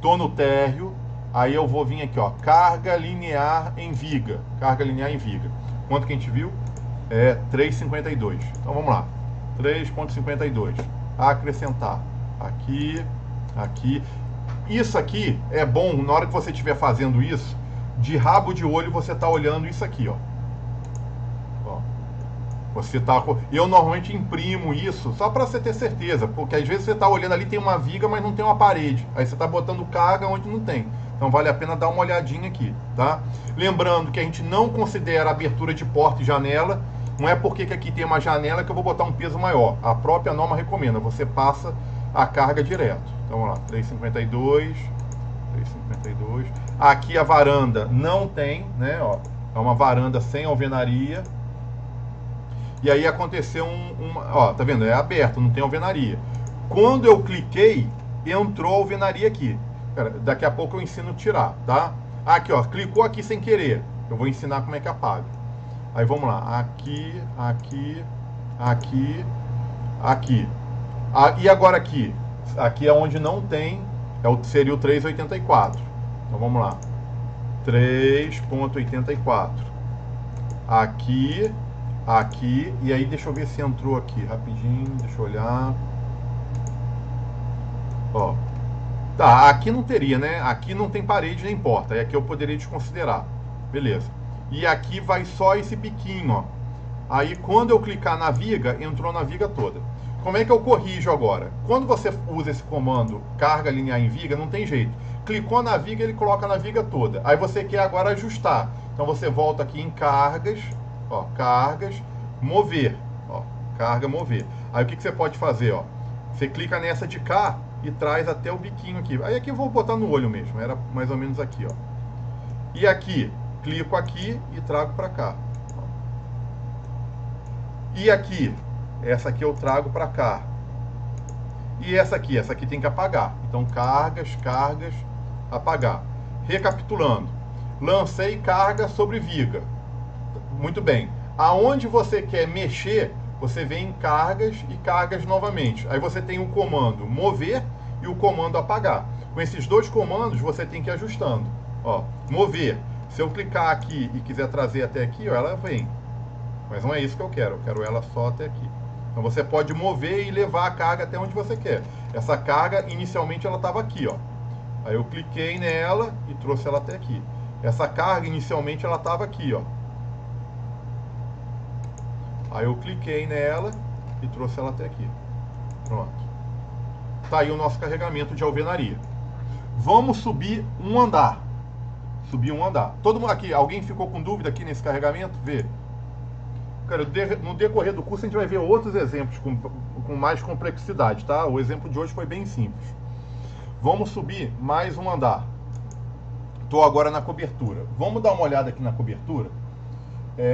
Tô no térreo, aí eu vou vir aqui, ó, carga linear em viga. Carga linear em viga. Quanto que a gente viu? 3,52. Então vamos lá. 3,52. Acrescentar. Aqui, aqui. Isso aqui é bom, na hora que você estiver fazendo isso, de rabo de olho você está olhando isso aqui, ó. Eu normalmente imprimo isso só para você ter certeza, porque às vezes você está olhando ali, tem uma viga, mas não tem uma parede. Aí você está botando carga onde não tem. Então vale a pena dar uma olhadinha aqui, tá? Lembrando que a gente não considera abertura de porta e janela. Não é porque que aqui tem uma janela que eu vou botar um peso maior. A própria norma recomenda, você passa a carga direto. Então vamos lá, 3,52, 3,52. Aqui a varanda não tem, né? Ó, é uma varanda sem alvenaria. E aí aconteceu ó, tá vendo? É aberto, não tem alvenaria. Quando eu cliquei, entrou a alvenaria aqui. Cara, daqui a pouco eu ensino a tirar, tá? Aqui, ó, clicou aqui sem querer. Eu vou ensinar como é que apaga. Aí vamos lá, aqui, aqui, aqui, aqui. E agora aqui? Aqui é onde não tem, seria o 3,84. Então vamos lá. 3,84. Aqui, aqui, e aí deixa eu ver se entrou aqui rapidinho, deixa eu olhar. Ó. Tá, aqui não teria, né? Aqui não tem parede nem porta, aí aqui eu poderia desconsiderar. Beleza. E aqui vai só esse biquinho, ó. Aí quando eu clicar na viga, entrou na viga toda. Como é que eu corrijo agora? Quando você usa esse comando carga linear em viga, não tem jeito. Clicou na viga, ele coloca na viga toda. Aí você quer agora ajustar. Então você volta aqui em cargas, ó, cargas, mover, ó, carga, mover. Aí o que você pode fazer, ó? Você clica nessa de cá e traz até o biquinho aqui. Aí aqui eu vou botar no olho mesmo, era mais ou menos aqui, ó. E aqui, clico aqui e trago para cá. E aqui, essa aqui eu trago para cá. E essa aqui tem que apagar. Então cargas, cargas, apagar. Recapitulando, lancei carga sobre viga. Muito bem. Aonde você quer mexer, você vem em cargas e cargas novamente. Aí você tem o comando mover e o comando apagar. Com esses dois comandos você tem que ir ajustando. Ó, mover. Se eu clicar aqui e quiser trazer até aqui, ó, ela vem. Mas não é isso que eu quero ela só até aqui. Então você pode mover e levar a carga até onde você quer. Essa carga, inicialmente, ela estava aqui, ó. Aí eu cliquei nela e trouxe ela até aqui. Essa carga, inicialmente, ela estava aqui, ó. Aí eu cliquei nela e trouxe ela até aqui. Pronto. Tá aí o nosso carregamento de alvenaria. Vamos subir um andar. Subir um andar. Todo mundo aqui, alguém ficou com dúvida aqui nesse carregamento? Vê. Cara, no decorrer do curso a gente vai ver outros exemplos com mais complexidade, tá? O exemplo de hoje foi bem simples. Vamos subir mais um andar. Estou agora na cobertura. Vamos dar uma olhada aqui na cobertura?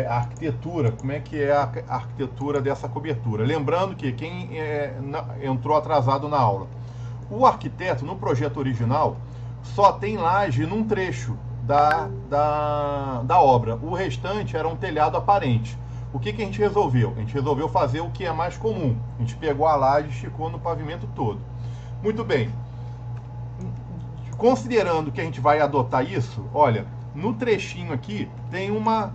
A arquitetura, como é que é a arquitetura dessa cobertura? Lembrando que quem entrou atrasado na aula, o arquiteto, no projeto original, só tem laje num trecho da obra. O restante era um telhado aparente. O que a gente resolveu? A gente resolveu fazer o que é mais comum. A gente pegou a laje e esticou no pavimento todo. Muito bem. Considerando que a gente vai adotar isso, olha, no trechinho aqui tem uma,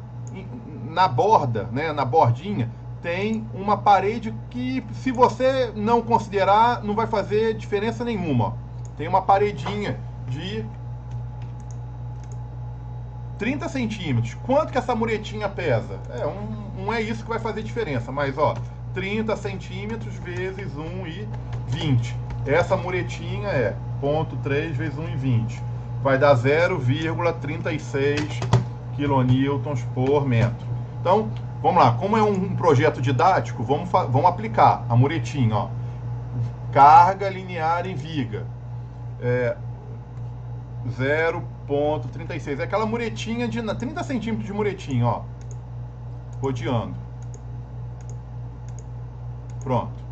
na borda, né, na bordinha, tem uma parede que, se você não considerar, não vai fazer diferença nenhuma. Ó. Tem uma paredinha de 30 centímetros. Quanto que essa muretinha pesa? Não é isso que vai fazer diferença, mas ó, 30 centímetros vezes 1,20. Essa muretinha é 0,3 vezes 1,20. Vai dar 0,36 kN por metro. Então, vamos lá. Como é um projeto didático, vamos aplicar a muretinha. Ó. Carga linear em viga. 0,36. É aquela muretinha de 30 centímetros de muretinha, ó. Rodeando. Pronto.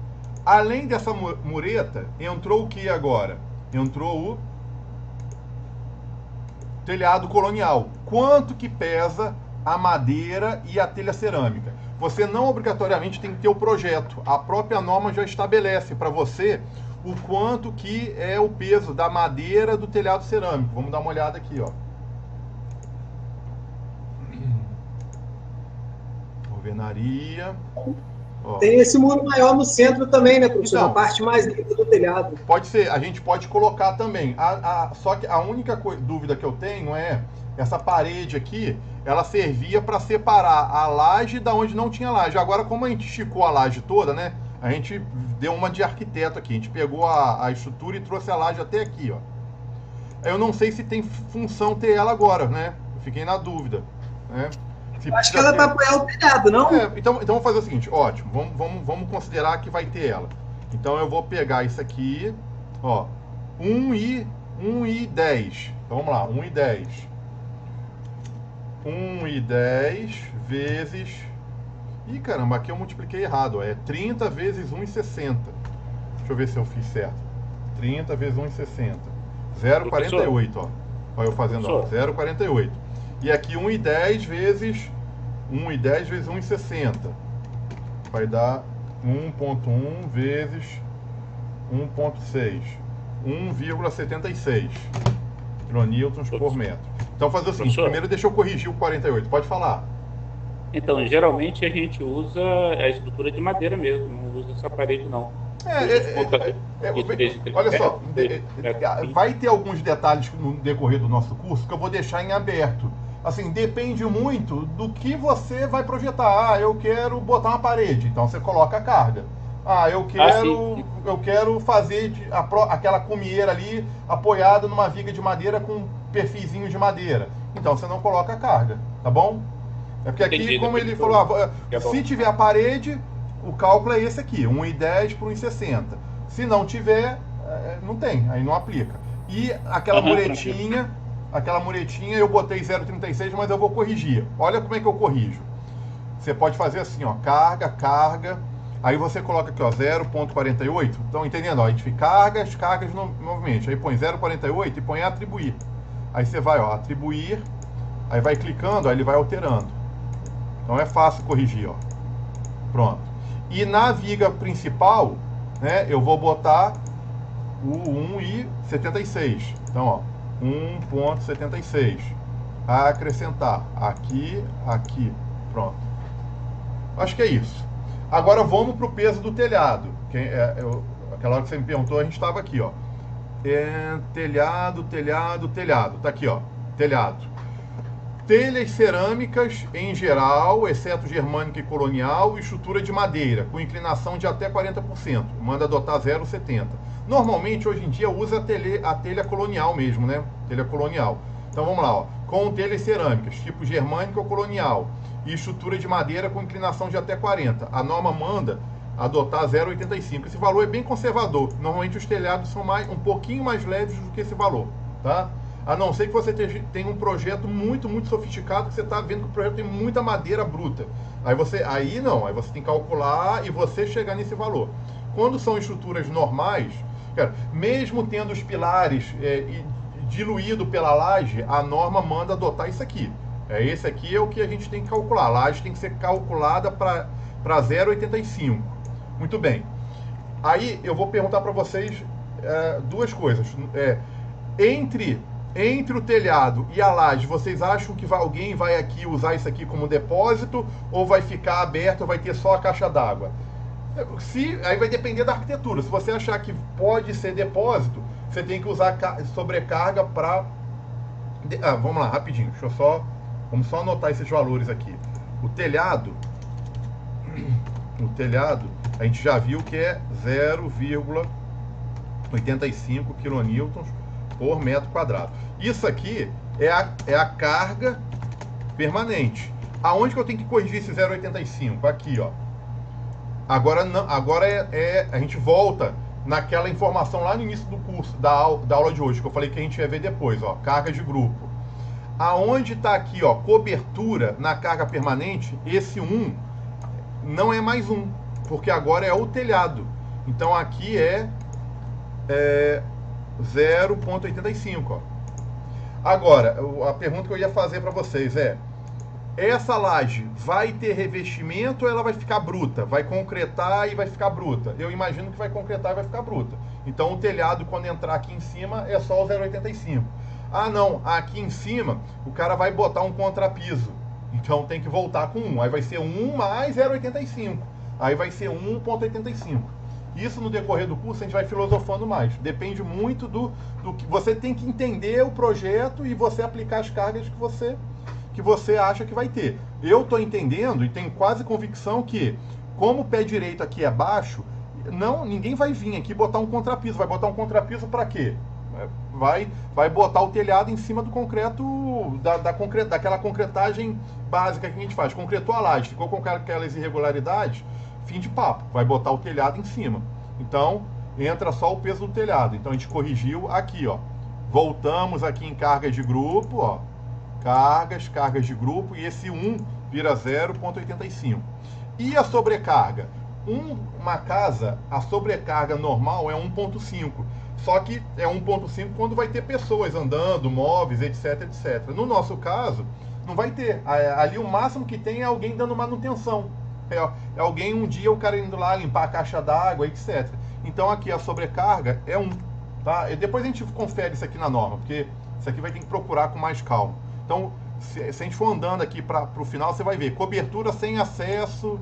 Além dessa mureta, entrou o que agora? Entrou o telhado colonial. Quanto que pesa a madeira e a telha cerâmica? Você não obrigatoriamente tem que ter o projeto. A própria norma já estabelece para você o quanto que é o peso da madeira do telhado cerâmico. Vamos dar uma olhada aqui, ó. Alvenaria. Ó. Tem esse muro maior no centro também, né, professor? Então, na parte mais linda do telhado. Pode ser, a gente pode colocar também. Só que a única dúvida que eu tenho é essa parede aqui, ela servia para separar a laje da onde não tinha laje. Agora, como a gente esticou a laje toda, né? A gente deu uma de arquiteto aqui. A gente pegou a estrutura e trouxe a laje até aqui, ó. Eu não sei se tem função ter ela agora, né? Eu fiquei na dúvida, né? Acho que ela vai apoiar o telhado, não? Então vamos fazer o seguinte, ótimo, vamos considerar que vai ter ela. Então eu vou pegar isso aqui, ó, 1,10. Então vamos lá, 1,10. 1,10 vezes... Ih, caramba, aqui eu multipliquei errado, ó, é 30 vezes 1,60. Deixa eu ver se eu fiz certo. 30 vezes 1,60. 0,48, ó. Olha eu fazendo, ó, 0,48. E aqui 1,10 vezes 1,60. Vai dar 1,1 vezes 1,6. 1,76 kN por metro. Então fazer o seguinte, primeiro deixa eu corrigir o 48. Pode falar. Então, geralmente a gente usa a estrutura de madeira mesmo, não usa essa parede não. Olha só, vai ter alguns detalhes no decorrer do nosso curso que eu vou deixar em aberto. Assim, depende muito do que você vai projetar. Eu quero botar uma parede, então você coloca a carga. Eu quero fazer aquela cumieira ali apoiada numa viga de madeira com perfilzinho de madeira. Então você não coloca a carga, tá bom? É porque aqui, como ele falou, se tiver a parede, o cálculo é esse aqui, 1,10 por 1,60. Se não tiver, não tem, aí não aplica. E aquela muretinha eu botei 0,36, mas eu vou corrigir. Olha como é que eu corrijo. Você pode fazer assim, ó, carga, aí você coloca aqui, ó, 0,48. Então, entendendo, ó, a gente cargas novamente. Aí põe 0,48 e põe atribuir. Aí você vai, ó, atribuir, aí vai clicando, aí ele vai alterando. Então é fácil corrigir, ó. Pronto. E na viga principal, né, eu vou botar o 1,76. Então, ó, 1,76. Acrescentar aqui, pronto. Acho que é isso. Agora vamos para o peso do telhado. Aquela hora que você me perguntou, a gente estava aqui, ó. Telhado. Tá aqui, ó. Telhado. Telhas cerâmicas em geral, exceto germânica e colonial, e estrutura de madeira, com inclinação de até 40%. Manda adotar 0,70. Normalmente, hoje em dia, usa a telha colonial mesmo, né? Telha colonial. Então, vamos lá, ó. Com telhas cerâmicas, tipo germânica ou colonial, e estrutura de madeira com inclinação de até 40%. A norma manda adotar 0,85. Esse valor é bem conservador. Normalmente, os telhados são um pouquinho mais leves do que esse valor, tá? A não ser que você tenha um projeto muito, muito sofisticado, que você está vendo que o projeto tem muita madeira bruta. Aí você tem que calcular e você chegar nesse valor. Quando são estruturas normais, cara, mesmo tendo os pilares diluído pela laje, a norma manda adotar isso aqui. Esse aqui é o que a gente tem que calcular. A laje tem que ser calculada para 0,85. Muito bem. Aí eu vou perguntar para vocês duas coisas. Entre o telhado e a laje, vocês acham que alguém vai aqui usar isso aqui como depósito ou vai ficar aberto, ou vai ter só a caixa d'água? Aí vai depender da arquitetura. Se você achar que pode ser depósito, você tem que usar sobrecarga para... vamos lá, rapidinho. Vamos só anotar esses valores aqui. O telhado, a gente já viu que é 0,85 kN por metro quadrado. Isso aqui é a carga permanente. Aonde que eu tenho que corrigir esse 0,85? Aqui, ó. Agora a gente volta naquela informação lá no início do curso, da aula de hoje, que eu falei que a gente ia ver depois, ó, carga de grupo. Aonde está aqui, ó, cobertura na carga permanente, esse 1 não é mais 1, porque agora é o telhado. Então aqui é 0,85, ó. Agora, a pergunta que eu ia fazer para vocês é: essa laje vai ter revestimento ou ela vai ficar bruta? Vai concretar e vai ficar bruta? Eu imagino que vai concretar e vai ficar bruta. Então o telhado, quando entrar aqui em cima, é só o 0,85. Ah, não, aqui em cima o cara vai botar um contrapiso. Então tem que voltar com 1. Aí vai ser 1 mais 0,85. Aí vai ser 1,85. Isso no decorrer do curso a gente vai filosofando mais. Depende muito do que você tem que entender o projeto e você aplicar as cargas que você acha que vai ter. Eu estou entendendo e tenho quase convicção que, como o pé direito aqui é baixo, ninguém vai vir aqui botar um contrapiso. Vai botar um contrapiso para quê? Vai botar o telhado em cima do concreto, daquela concretagem básica que a gente faz. Concretou a laje, ficou com aquelas irregularidades, fim de papo. Vai botar o telhado em cima. Então, entra só o peso do telhado. Então, a gente corrigiu aqui, ó. Voltamos aqui em carga de grupo, ó. Cargas de grupo, e esse 1 vira 0,85. E a sobrecarga? Uma casa, a sobrecarga normal é 1,5. Só que é 1,5 quando vai ter pessoas andando, móveis, etc, etc. No nosso caso, não vai ter. Ali o máximo que tem é alguém dando manutenção. É alguém, um dia, o cara indo lá limpar a caixa d'água, etc. Então aqui a sobrecarga é 1. Tá? E depois a gente confere isso aqui na norma, porque isso aqui vai ter que procurar com mais calma. Então, se a gente for andando aqui para o final, você vai ver cobertura sem acesso.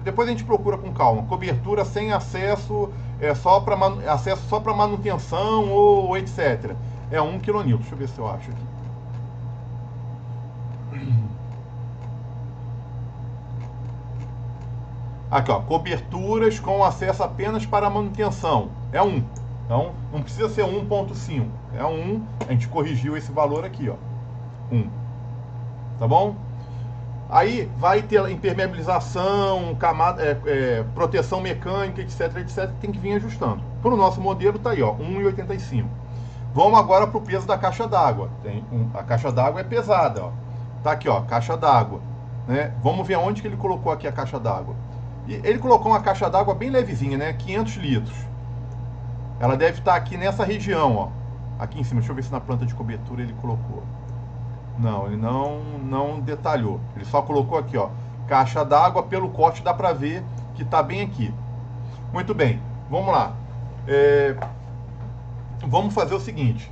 Depois a gente procura com calma. Cobertura sem acesso, acesso só para manutenção ou etc. É 1 kN. Deixa eu ver se eu acho aqui. Aqui, ó, coberturas com acesso apenas para manutenção. É 1. Então, não precisa ser 1,5. É 1. A gente corrigiu esse valor aqui, ó. 1. Tá bom? Aí vai ter impermeabilização, proteção mecânica, etc, etc. Tem que vir ajustando. Para o nosso modelo tá aí, ó, 1,85. Vamos agora para o peso da caixa d'água. A caixa d'água é pesada, ó. Tá aqui, ó, caixa d'água. Né? Vamos ver onde que ele colocou aqui a caixa d'água. Ele colocou uma caixa d'água bem levezinha, né? 500 litros. Ela deve estar aqui nessa região, ó. Aqui em cima. Deixa eu ver se na planta de cobertura ele colocou. Não, ele não detalhou. Ele só colocou aqui, ó. Caixa d'água, pelo corte dá pra ver que tá bem aqui. Muito bem. Vamos lá. Vamos fazer o seguinte.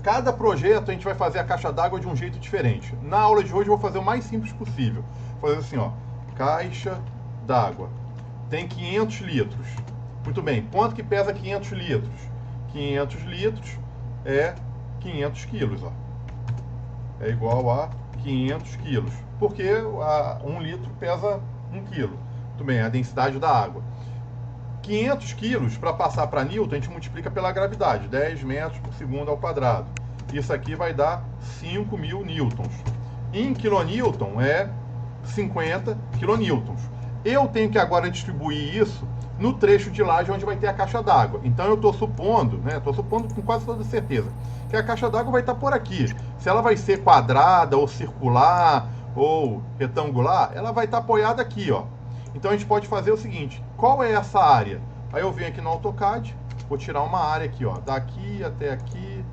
Cada projeto a gente vai fazer a caixa d'água de um jeito diferente. Na aula de hoje eu vou fazer o mais simples possível. Vou fazer assim, ó. Caixa d'água. Tem 500 litros. Muito bem. Quanto que pesa 500 litros? 500 litros é 500 quilos, ó. É igual a 500 quilos. Porque 1 litro pesa 1 quilo. Muito bem, a densidade da água. 500 quilos, para passar para Newton, a gente multiplica pela gravidade. 10 metros por segundo ao quadrado. Isso aqui vai dar 5.000 newtons. Em quilonewton é 50 quilonewtons. Eu tenho que agora distribuir isso no trecho de laje onde vai ter a caixa d'água. Então eu estou supondo, né? Estou supondo com quase toda certeza que a caixa d'água vai estar por aqui. Se ela vai ser quadrada ou circular ou retangular, ela vai estar apoiada aqui, ó. Então a gente pode fazer o seguinte: qual é essa área? Aí eu venho aqui no AutoCAD, vou tirar uma área aqui, ó, daqui até aqui,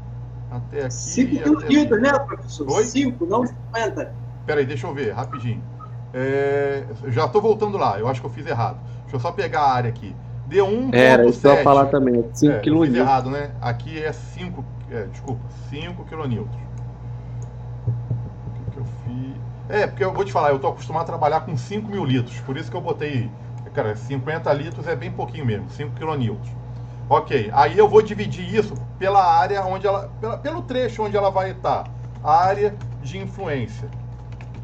Até aqui. 5 km, né, professor? Oi? 5, não 50. Peraí, deixa eu ver, rapidinho. Já estou voltando lá, eu acho que eu fiz errado. Deixa eu só pegar a área aqui. Deu 1,7. Era, isso que eu ia falar também. 5 kN. Eu fiz errado, né? Aqui é 5 kN. O que eu fiz? Porque eu vou te falar, eu estou acostumado a trabalhar com 5 mil litros. Por isso que eu botei. Cara, 50 litros é bem pouquinho mesmo, 5 kN. Ok, aí eu vou dividir isso pela área onde ela. Pelo trecho onde ela vai estar. Área de influência.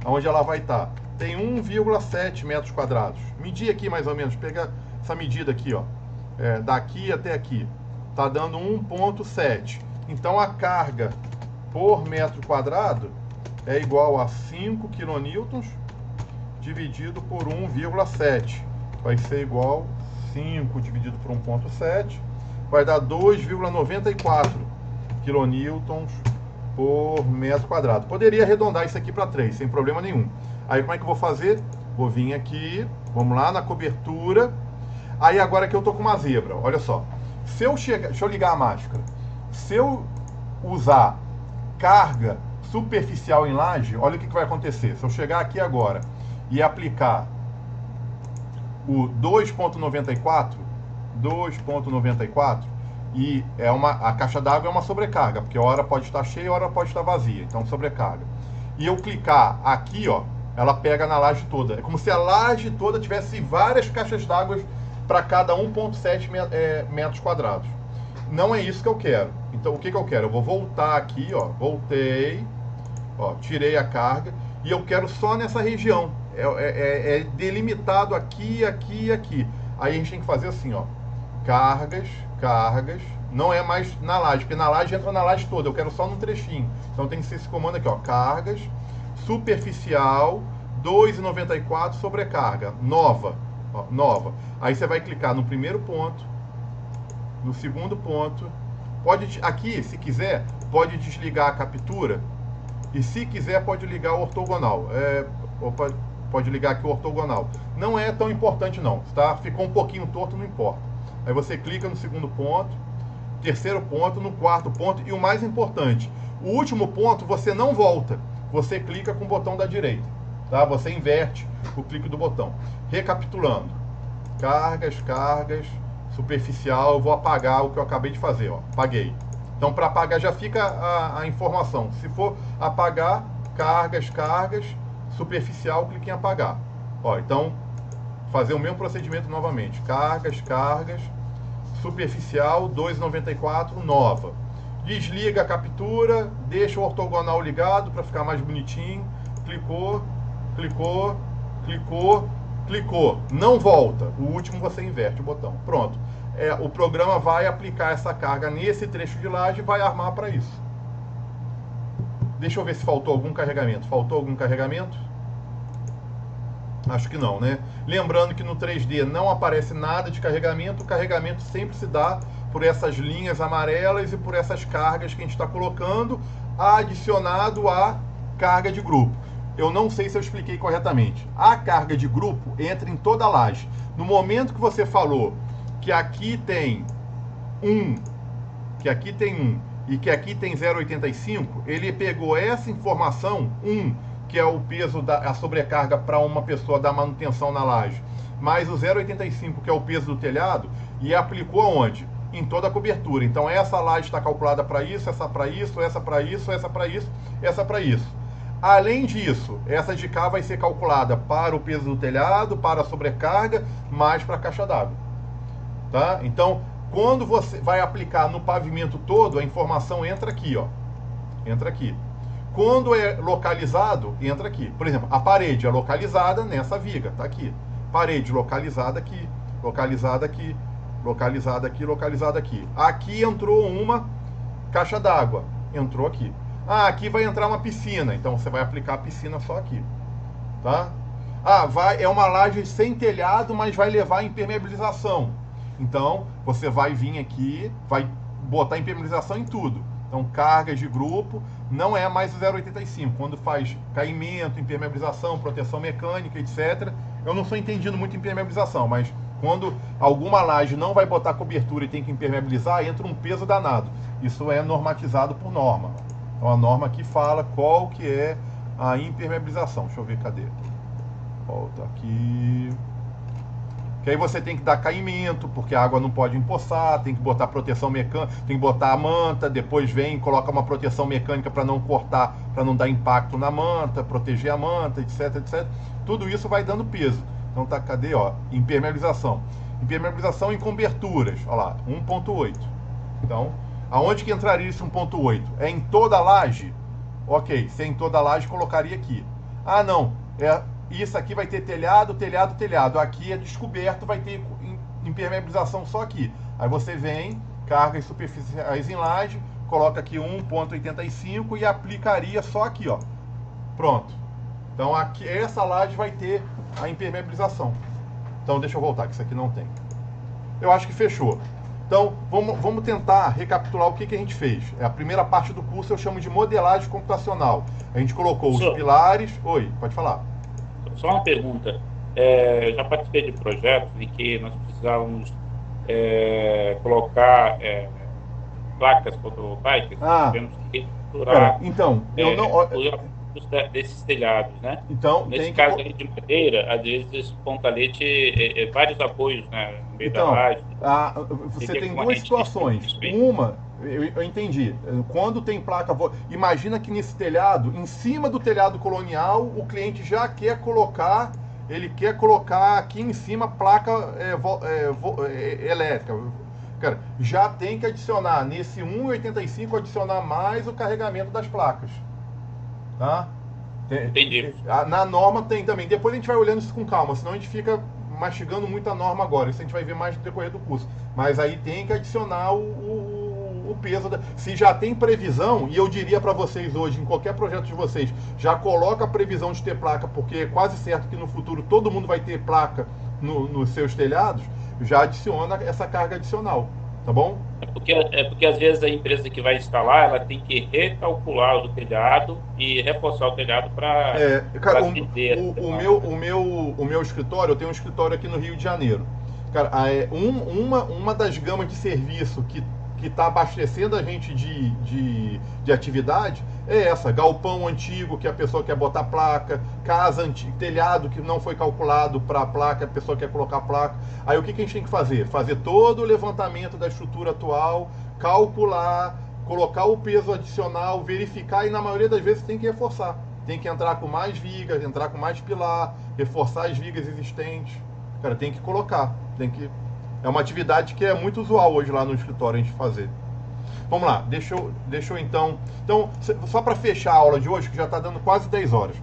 Onde ela vai estar. Tem 1,7 metros quadrados. Medir aqui mais ou menos, pega essa medida aqui, ó. Daqui até aqui. Tá dando 1,7. Então a carga por metro quadrado é igual a 5 kN dividido por 1,7. Vai ser igual 5 dividido por 1,7. Vai dar 2,94 kN por metro quadrado. Poderia arredondar isso aqui para 3, sem problema nenhum. Aí como é que eu vou fazer? Vou vir aqui, vamos lá na cobertura. Aí agora que eu tô com uma zebra, olha só. Se eu chegar, deixa eu ligar a máscara. Se eu usar carga superficial em laje, olha o que vai acontecer. Se eu chegar aqui agora e aplicar o 2,94, e a caixa d'água é uma sobrecarga, porque a hora pode estar cheia, a hora pode estar vazia, então sobrecarga. E eu clicar aqui, ó, ela pega na laje toda. É como se a laje toda tivesse várias caixas d'água para cada 1,7 metros quadrados. Não é isso que eu quero. Então o que eu quero? Eu vou voltar aqui, ó, voltei, ó, tirei a carga e eu quero só nessa região. É delimitado aqui, aqui e aqui. Aí a gente tem que fazer assim, ó, cargas, não é mais na laje, porque na laje entra na laje toda, eu quero só no trechinho. Então tem que ser esse comando aqui, ó, cargas, superficial, 2,94 sobrecarga, nova, ó, nova. Aí você vai clicar no primeiro ponto, no segundo ponto, aqui, se quiser, pode desligar a captura, e se quiser pode ligar o ortogonal, pode ligar aqui o ortogonal. Não é tão importante não, tá? Ficou um pouquinho torto, não importa. Aí você clica no segundo ponto, terceiro ponto, no quarto ponto e o mais importante, o último ponto você não volta, você clica com o botão da direita, tá? Você inverte o clique do botão. Recapitulando, cargas, superficial, eu vou apagar o que eu acabei de fazer, ó, apaguei. Então para apagar já fica a informação, se for apagar, cargas, superficial, clique em apagar. Ó, então, fazer o mesmo procedimento novamente. Cargas, superficial, 2,94, nova. Desliga a captura, deixa o ortogonal ligado para ficar mais bonitinho. Clicou. Não volta. O último você inverte o botão. Pronto. O programa vai aplicar essa carga nesse trecho de laje e vai armar para isso. Deixa eu ver se faltou algum carregamento. Faltou algum carregamento? Acho que não, né? Lembrando que no 3D não aparece nada de carregamento. O carregamento sempre se dá por essas linhas amarelas e por essas cargas que a gente está colocando, adicionado à carga de grupo. Eu não sei se eu expliquei corretamente. A carga de grupo entra em toda a laje. No momento que você falou que aqui tem 1, e que aqui tem 0,85, ele pegou essa informação, 1, que é o peso a sobrecarga para uma pessoa da manutenção na laje, mais o 0,85, que é o peso do telhado, e aplicou aonde? Em toda a cobertura. Então essa laje está calculada para isso, essa para isso, essa para isso, essa para isso, essa para isso. Além disso, essa de cá vai ser calculada para o peso do telhado, para a sobrecarga, mais para a caixa d'água. Tá? Então, quando você vai aplicar no pavimento todo, a informação entra aqui, ó. Entra aqui. Quando é localizado, entra aqui. Por exemplo, a parede é localizada nessa viga, tá aqui. Parede localizada aqui, localizada aqui, localizada aqui, localizada aqui. Aqui entrou uma caixa d'água, entrou aqui. Ah, aqui vai entrar uma piscina, então você vai aplicar a piscina só aqui, tá? Ah, é uma laje sem telhado, mas vai levar impermeabilização. Então, você vai vir aqui, vai botar impermeabilização em tudo. Então, cargas de grupo, não é mais o 0,85. Quando faz caimento, impermeabilização, proteção mecânica, etc. Eu não estou entendendo muito impermeabilização, mas Quando alguma laje não vai botar cobertura e tem que impermeabilizar, entra um peso danado. Isso é normatizado por norma. Então a norma aqui fala qual que é a impermeabilização. Deixa eu ver, cadê? Volta aqui. Que aí você tem que dar caimento, porque a água não pode empoçar, tem que botar proteção mecânica, tem que botar a manta, depois vem e coloca uma proteção mecânica para não cortar, para não dar impacto na manta, proteger a manta, etc, etc. Tudo isso vai dando peso. Então tá, cadê, ó? Impermeabilização. Impermeabilização em coberturas, ó lá, 1.8. Então, aonde que entraria esse 1.8? É em toda a laje? Ok, se é em toda a laje, colocaria aqui. Ah, não, isso aqui vai ter telhado, telhado, telhado. Aqui é descoberto, vai ter impermeabilização só aqui. Aí você vem, cargas superficiais em laje, coloca aqui 1.85 e aplicaria só aqui, ó. Pronto. Então aqui, essa laje vai ter a impermeabilização. Então deixa eu voltar, que isso aqui não tem. Eu acho que fechou. Então vamos tentar recapitular o que a gente fez. A primeira parte do curso eu chamo de modelagem computacional. A gente colocou os pilares... Oi, pode falar. Só uma pergunta. Eu já participei de projetos em que nós precisávamos colocar placas fotovoltaicas. Tivemos que estruturar então, eu não... desses telhados, né? Então, nesse caso aí de madeira, às vezes esse pontalete vários apoios, né, no meio da laje. Você tem duas situações. Uma, eu entendi. Quando tem placa, imagina que nesse telhado, em cima do telhado colonial, o cliente já quer colocar, ele quer colocar aqui em cima placa elétrica. Cara, já tem que adicionar nesse 1,85 adicionar mais o carregamento das placas. Tá? Entendi. Na norma tem também. Depois a gente vai olhando isso com calma, senão a gente fica mastigando muito a norma agora. Isso a gente vai ver mais no decorrer do curso. Mas aí tem que adicionar o peso. Se já tem previsão, e eu diria para vocês hoje, em qualquer projeto de vocês, já coloca a previsão de ter placa, porque é quase certo que no futuro todo mundo vai ter placa nos seus telhados, já adiciona essa carga adicional. Tá bom? É porque às vezes a empresa que vai instalar, ela tem que recalcular o telhado e reforçar o telhado para o meu escritório, eu tenho um escritório aqui no Rio de Janeiro. Cara, uma das gamas de serviço que está abastecendo a gente de atividade é essa, galpão antigo que a pessoa quer botar placa, casa antiga, telhado que não foi calculado para a placa, a pessoa quer colocar placa. Aí o que a gente tem que fazer? Fazer todo o levantamento da estrutura atual, calcular, colocar o peso adicional, verificar e na maioria das vezes tem que reforçar. Tem que entrar com mais vigas, entrar com mais pilar, reforçar as vigas existentes. Cara, tem que colocar, é uma atividade que é muito usual hoje lá no escritório a gente fazer. Vamos lá, deixa eu então... Então, só para fechar a aula de hoje, que já está dando quase 10 horas.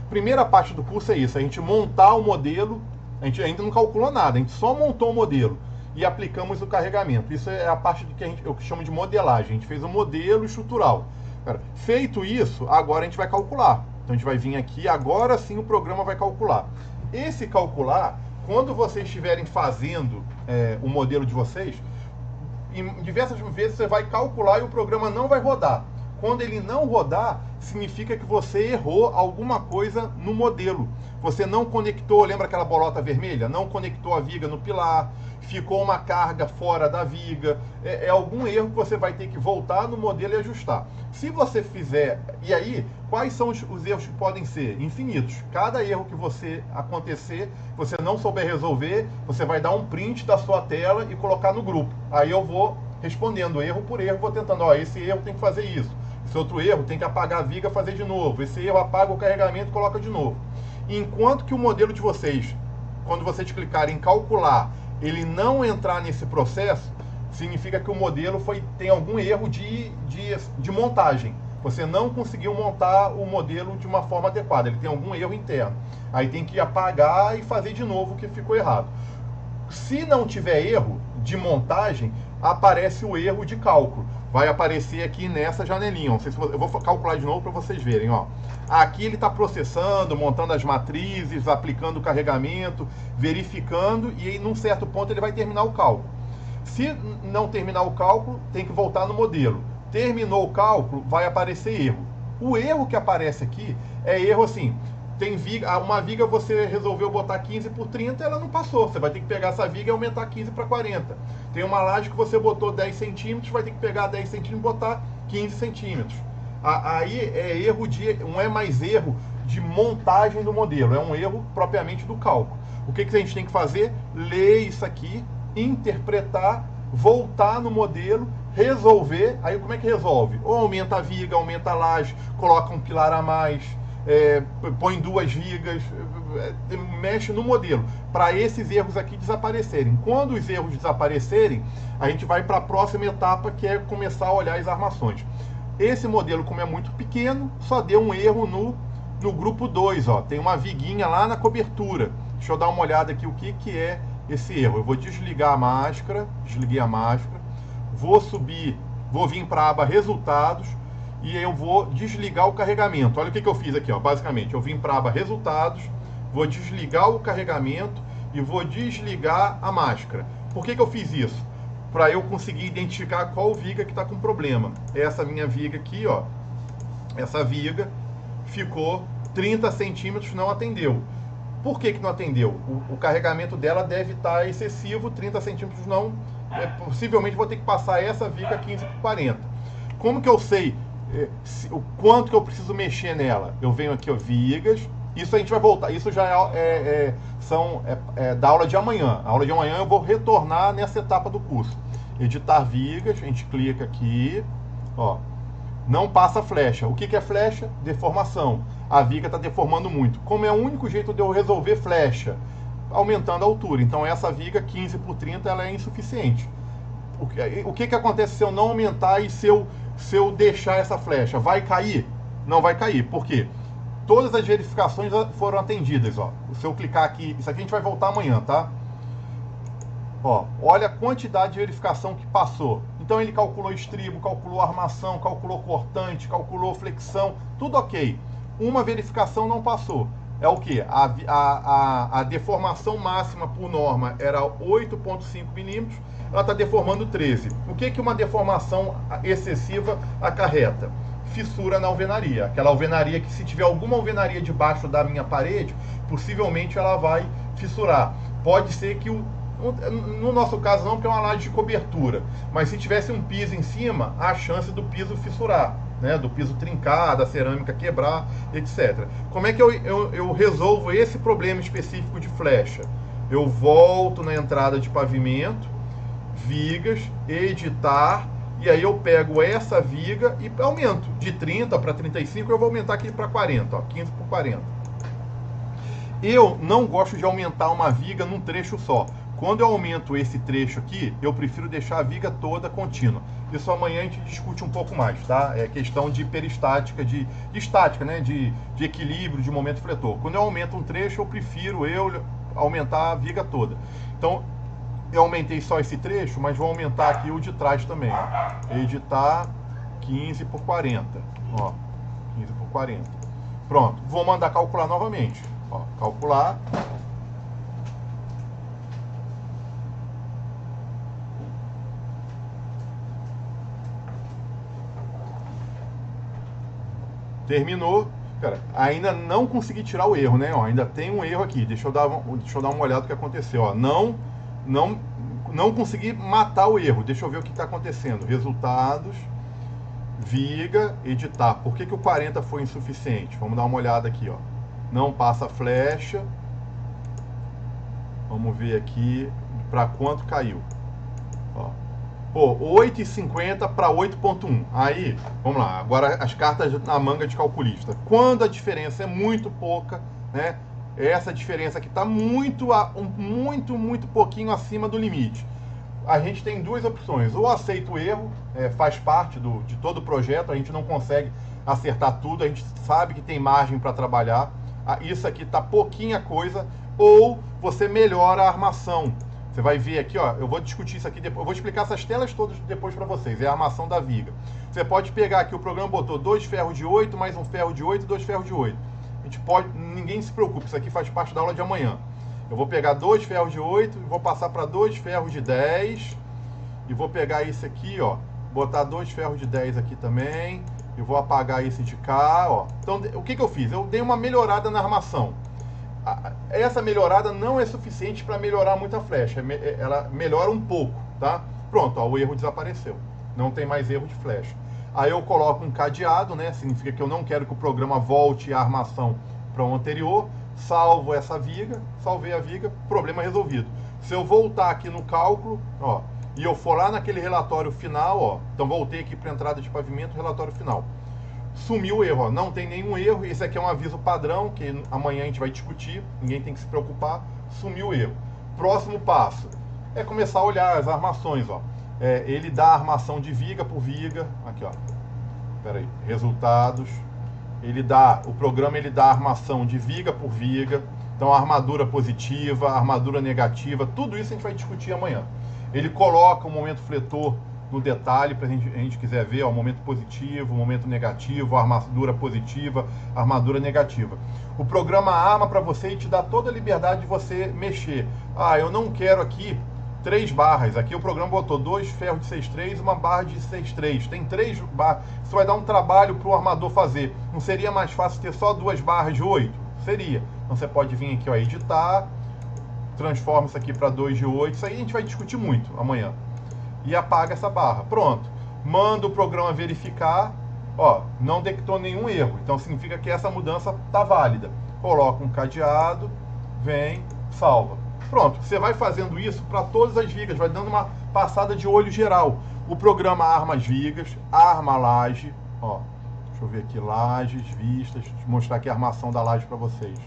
Primeira parte do curso é isso, a gente montar o modelo, a gente ainda não calculou nada, a gente só montou o modelo e aplicamos o carregamento. Isso é a parte que eu chamo de modelagem, a gente fez um modelo estrutural. Cara, feito isso, agora a gente vai calcular. Então a gente vai vir aqui, agora sim o programa vai calcular. Esse calcular, quando vocês estiverem fazendo o modelo de vocês, diversas vezes você vai calcular e o programa não vai rodar. Quando ele não rodar, significa que você errou alguma coisa no modelo. Você não conectou, lembra aquela bolota vermelha? Não conectou a viga no pilar, ficou uma carga fora da viga. É algum erro que você vai ter que voltar no modelo e ajustar. Se você fizer... E aí, quais são os erros que podem ser? Infinitos. Cada erro que você acontecer, você não souber resolver, você vai dar um print da sua tela e colocar no grupo. Aí eu vou respondendo erro por erro, vou tentando, esse erro tem que fazer isso. Esse outro erro tem que apagar a viga e fazer de novo. Esse erro apaga o carregamento e coloca de novo. Enquanto que o modelo de vocês, quando vocês clicarem em calcular, ele não entrar nesse processo, significa que o modelo tem algum erro de montagem. Você não conseguiu montar o modelo de uma forma adequada, ele tem algum erro interno. Aí tem que apagar e fazer de novo o que ficou errado. Se não tiver erro de montagem, aparece o erro de cálculo. Vai aparecer aqui nessa janelinha. Eu vou calcular de novo para vocês verem. Ó. Aqui ele está processando, montando as matrizes, aplicando o carregamento, verificando, e aí, num certo ponto ele vai terminar o cálculo. Se não terminar o cálculo, tem que voltar no modelo. Terminou o cálculo, vai aparecer erro. O erro que aparece aqui é erro assim, Tem viga, uma viga você resolveu botar 15 por 30, ela não passou. Você vai ter que pegar essa viga e aumentar 15 para 40. Tem uma laje que você botou 10 centímetros, vai ter que pegar 10 centímetros e botar 15 centímetros. Aí é erro não é mais erro de montagem do modelo, é um erro propriamente do cálculo. O que a gente tem que fazer? Ler isso aqui, interpretar, voltar no modelo, resolver. Aí como é que resolve? Ou aumenta a viga, aumenta a laje, coloca um pilar a mais, põe 2 vigas, mexe no modelo, para esses erros aqui desaparecerem. Quando os erros desaparecerem, a gente vai para a próxima etapa, que é começar a olhar as armações. Esse modelo, como é muito pequeno, só deu um erro no grupo 2, ó. Tem uma viguinha lá na cobertura. Deixa eu dar uma olhada aqui o que é esse erro. Eu vou desligar a máscara, desliguei a máscara, vou subir, vou vir para a aba resultados e eu vou desligar o carregamento. Olha o que eu fiz aqui, ó. Basicamente, eu vim para a aba resultados, vou desligar o carregamento e vou desligar a máscara. Por que eu fiz isso? Para eu conseguir identificar qual viga que está com problema. Essa minha viga aqui, ó, essa viga ficou 30 centímetros, não atendeu. Por que não atendeu? O carregamento dela deve estar excessivo, 30 centímetros não. Possivelmente vou ter que passar essa viga 15 por 40. Como que eu sei o quanto que eu preciso mexer nela? Eu venho aqui, ó, vigas. Isso a gente vai voltar. Isso já da aula de amanhã. A aula de amanhã eu vou retornar nessa etapa do curso. Editar vigas, a gente clica aqui, ó. Não passa flecha. O que é flecha? Deformação. A viga está deformando muito. Como é o único jeito de eu resolver flecha? Aumentando a altura. Então essa viga 15 por 30 ela é insuficiente. O que acontece se eu não aumentar e se eu deixar essa flecha? Vai cair? Não vai cair. Por quê? Todas as verificações foram atendidas, ó. Se eu clicar aqui, isso aqui a gente vai voltar amanhã, tá? Ó, olha a quantidade de verificação que passou. Então ele calculou estribo, calculou armação, calculou cortante, calculou flexão, tudo ok. Uma verificação não passou. É o que? A deformação máxima por norma era 8,5 milímetros, ela está deformando 13. O que uma deformação excessiva acarreta? Fissura na alvenaria. Aquela alvenaria que, se tiver alguma alvenaria debaixo da minha parede, possivelmente ela vai fissurar. Pode ser que no nosso caso não, porque é uma laje de cobertura, mas se tivesse um piso em cima, há a chance do piso fissurar, né? Do piso trincar, da cerâmica quebrar, etc. Como é que eu resolvo esse problema específico de flecha? Eu volto na entrada de pavimento, vigas, editar, e aí eu pego essa viga e aumento de 30 para 35, eu vou aumentar aqui para 40, ó, 15 por 40. Eu não gosto de aumentar uma viga num trecho só. Quando eu aumento esse trecho aqui, eu prefiro deixar a viga toda contínua. Isso amanhã a gente discute um pouco mais, tá? É questão de peristática, de estática, né? De equilíbrio, de momento fletor. Quando eu aumento um trecho, eu prefiro aumentar a viga toda. Então, eu aumentei só esse trecho, mas vou aumentar aqui o de trás também. Ó. Editar 15 por 40. Ó, 15 por 40. Pronto, vou mandar calcular novamente. Ó, calcular. Terminou. Cara, ainda não consegui tirar o erro, né? Ó, ainda tem um erro aqui. Deixa eu dar uma olhada no que aconteceu. Ó, não consegui matar o erro. Deixa eu ver o que está acontecendo. Resultados, viga, editar. Por que o 40 foi insuficiente? Vamos dar uma olhada aqui, ó. Não passa flecha. Vamos ver aqui para quanto caiu. Ó. Pô, 8,50 para 8,1. Aí, vamos lá. Agora as cartas na manga de calculista. Quando a diferença é muito pouca, né? Essa diferença aqui está muito pouquinho acima do limite. A gente tem duas opções. Ou aceita o erro, faz parte de todo o projeto, a gente não consegue acertar tudo, a gente sabe que tem margem para trabalhar. Isso aqui está pouquinha coisa. Ou você melhora a armação. Você vai ver aqui, ó, eu vou discutir isso aqui depois, eu vou explicar essas telas todas depois para vocês, é a armação da viga. Você pode pegar aqui, o programa botou 2 ferros de 8, mais um ferro de 8 e 2 ferros de 8. A gente pode, ninguém se preocupe, isso aqui faz parte da aula de amanhã. Eu vou pegar 2 ferros de 8 e vou passar para 2 ferros de 10. E vou pegar isso aqui, ó, botar 2 ferros de 10 aqui também. Eu vou apagar esse de cá, ó. Então, o que eu fiz? Eu dei uma melhorada na armação. Essa melhorada não é suficiente para melhorar muito a flecha. Ela melhora um pouco, tá? Pronto, ó, o erro desapareceu. Não tem mais erro de flecha. Aí eu coloco um cadeado, né? Significa que eu não quero que o programa volte a armação para o anterior. Salvo essa viga, salvei a viga, problema resolvido. Se eu voltar aqui no cálculo, ó, e eu for lá naquele relatório final, ó, então voltei aqui para entrada de pavimento, relatório final. Sumiu o erro, ó, não tem nenhum erro. Esse aqui é um aviso padrão, que amanhã a gente vai discutir, ninguém tem que se preocupar. Sumiu o erro. Próximo passo é começar a olhar as armações, ó. Ele dá a armação de viga por viga. Aqui, ó. Espera aí. Resultados. O programa ele dá a armação de viga por viga. Então, armadura positiva, armadura negativa, tudo isso a gente vai discutir amanhã. Ele coloca o momento fletor no detalhe, para a gente quiser ver, ó, momento positivo, momento negativo, armadura positiva, armadura negativa. O programa arma para você e te dá toda a liberdade de você mexer. Ah, eu não quero aqui 3 barras. Aqui o programa botou 2 ferros de 6,3 e uma barra de 6,3. Tem 3 barras. Isso vai dar um trabalho para o armador fazer. Não seria mais fácil ter só 2 barras de 8? Seria. Então você pode vir aqui, ó, editar, transforma isso aqui para 2 de 8. Isso aí a gente vai discutir muito amanhã. E apaga essa barra. Pronto. Manda o programa verificar. Ó, não detectou nenhum erro. Então significa que essa mudança está válida. Coloca um cadeado, vem, salva. Pronto. Você vai fazendo isso para todas as vigas. Vai dando uma passada de olho geral. O programa arma as vigas, arma a laje. Ó, deixa eu ver aqui, lajes, vistas. Deixa eu mostrar aqui a armação da laje para vocês.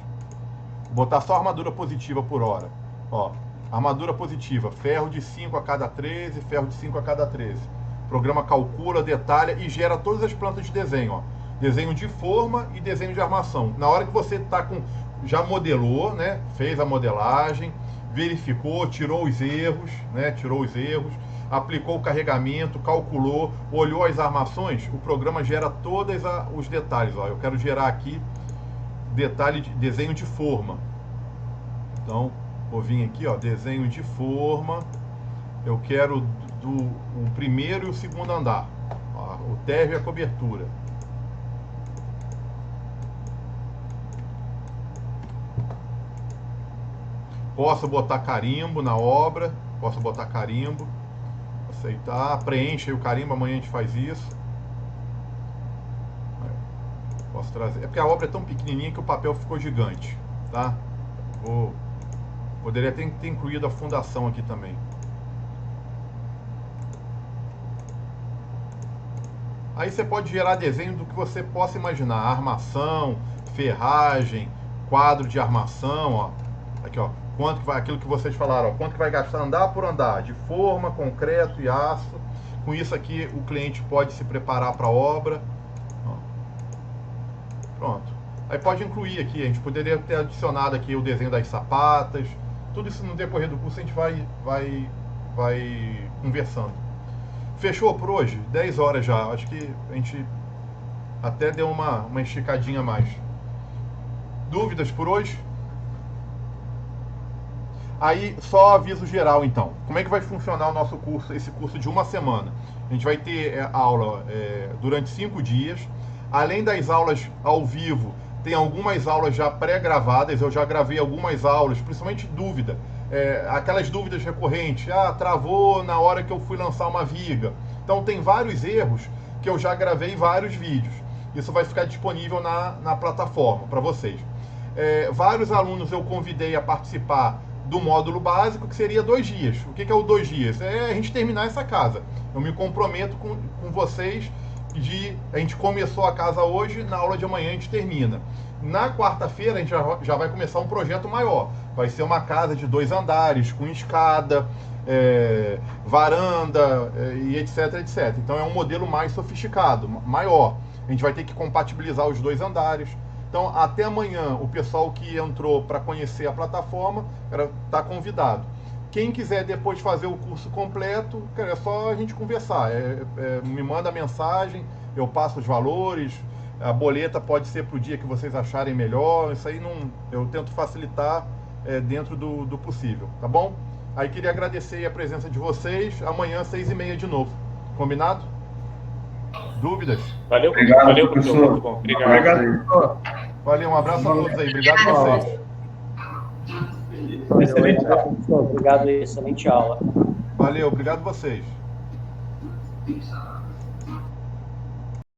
Vou botar só armadura positiva por hora. Ó, armadura positiva, ferro de 5 a cada 13, ferro de 5 a cada 13. O programa calcula, detalha e gera todas as plantas de desenho, ó. Desenho de forma e desenho de armação. Na hora que você está com... já modelou, né? Fez a modelagem, verificou, tirou os erros, né? Tirou os erros, aplicou o carregamento, calculou, olhou as armações, o programa gera todos os detalhes, ó. Eu quero gerar aqui detalhe de desenho de forma. Então, vou vir aqui, ó, desenho de forma. Eu quero o primeiro e o segundo andar, ó, o térreo e a cobertura. Posso botar carimbo na obra, posso botar carimbo, aceitar, preenche aí o carimbo, amanhã a gente faz isso. Posso trazer, é porque a obra é tão pequenininha que o papel ficou gigante, tá? Poderia ter incluído a fundação aqui também. Aí você pode gerar desenho do que você possa imaginar, armação, ferragem, quadro de armação, ó. Aqui, ó, quanto que vai, aquilo que vocês falaram, ó, quanto que vai gastar andar por andar, de forma, concreto e aço. Com isso aqui o cliente pode se preparar para a obra. Ó. Pronto. Aí pode incluir aqui, a gente poderia ter adicionado aqui o desenho das sapatas. Tudo isso no decorrer do curso a gente vai conversando. Fechou por hoje? 10 horas já. Acho que a gente até deu uma esticadinha a mais. Dúvidas por hoje? Aí, só aviso geral, então. Como é que vai funcionar o nosso curso, esse curso de uma semana? A gente vai ter aula durante 5 dias. Além das aulas ao vivo, tem algumas aulas já pré-gravadas. Eu já gravei algumas aulas, principalmente dúvida. Aquelas dúvidas recorrentes. Ah, travou na hora que eu fui lançar uma viga. Então, tem vários erros que eu já gravei vários vídeos. Isso vai ficar disponível na plataforma para vocês. Vários alunos eu convidei a participar do módulo básico, que seria 2 dias. O que é o 2 dias? É a gente terminar essa casa. Eu me comprometo com vocês a gente começou a casa hoje, na aula de amanhã a gente termina. Na quarta-feira a gente já vai começar um projeto maior. Vai ser uma casa de 2 andares, com escada, varanda e etc, etc. Então é um modelo mais sofisticado, maior. A gente vai ter que compatibilizar os 2 andares. Então, até amanhã, o pessoal que entrou para conhecer a plataforma está convidado. Quem quiser depois fazer o curso completo, cara, é só a gente conversar. Me manda mensagem, eu passo os valores, a boleta pode ser para o dia que vocês acharem melhor. Isso aí eu tento facilitar dentro do possível, tá bom? Aí queria agradecer a presença de vocês. Amanhã, 6h30 de novo. Combinado? Dúvidas? Valeu, Obrigado, valeu, professor. Muito bom. Obrigado. Obrigado. Valeu, um abraço a todos aí. Obrigado a vocês. Excelente aula, professor. Obrigado, excelente aula. Valeu, obrigado a vocês.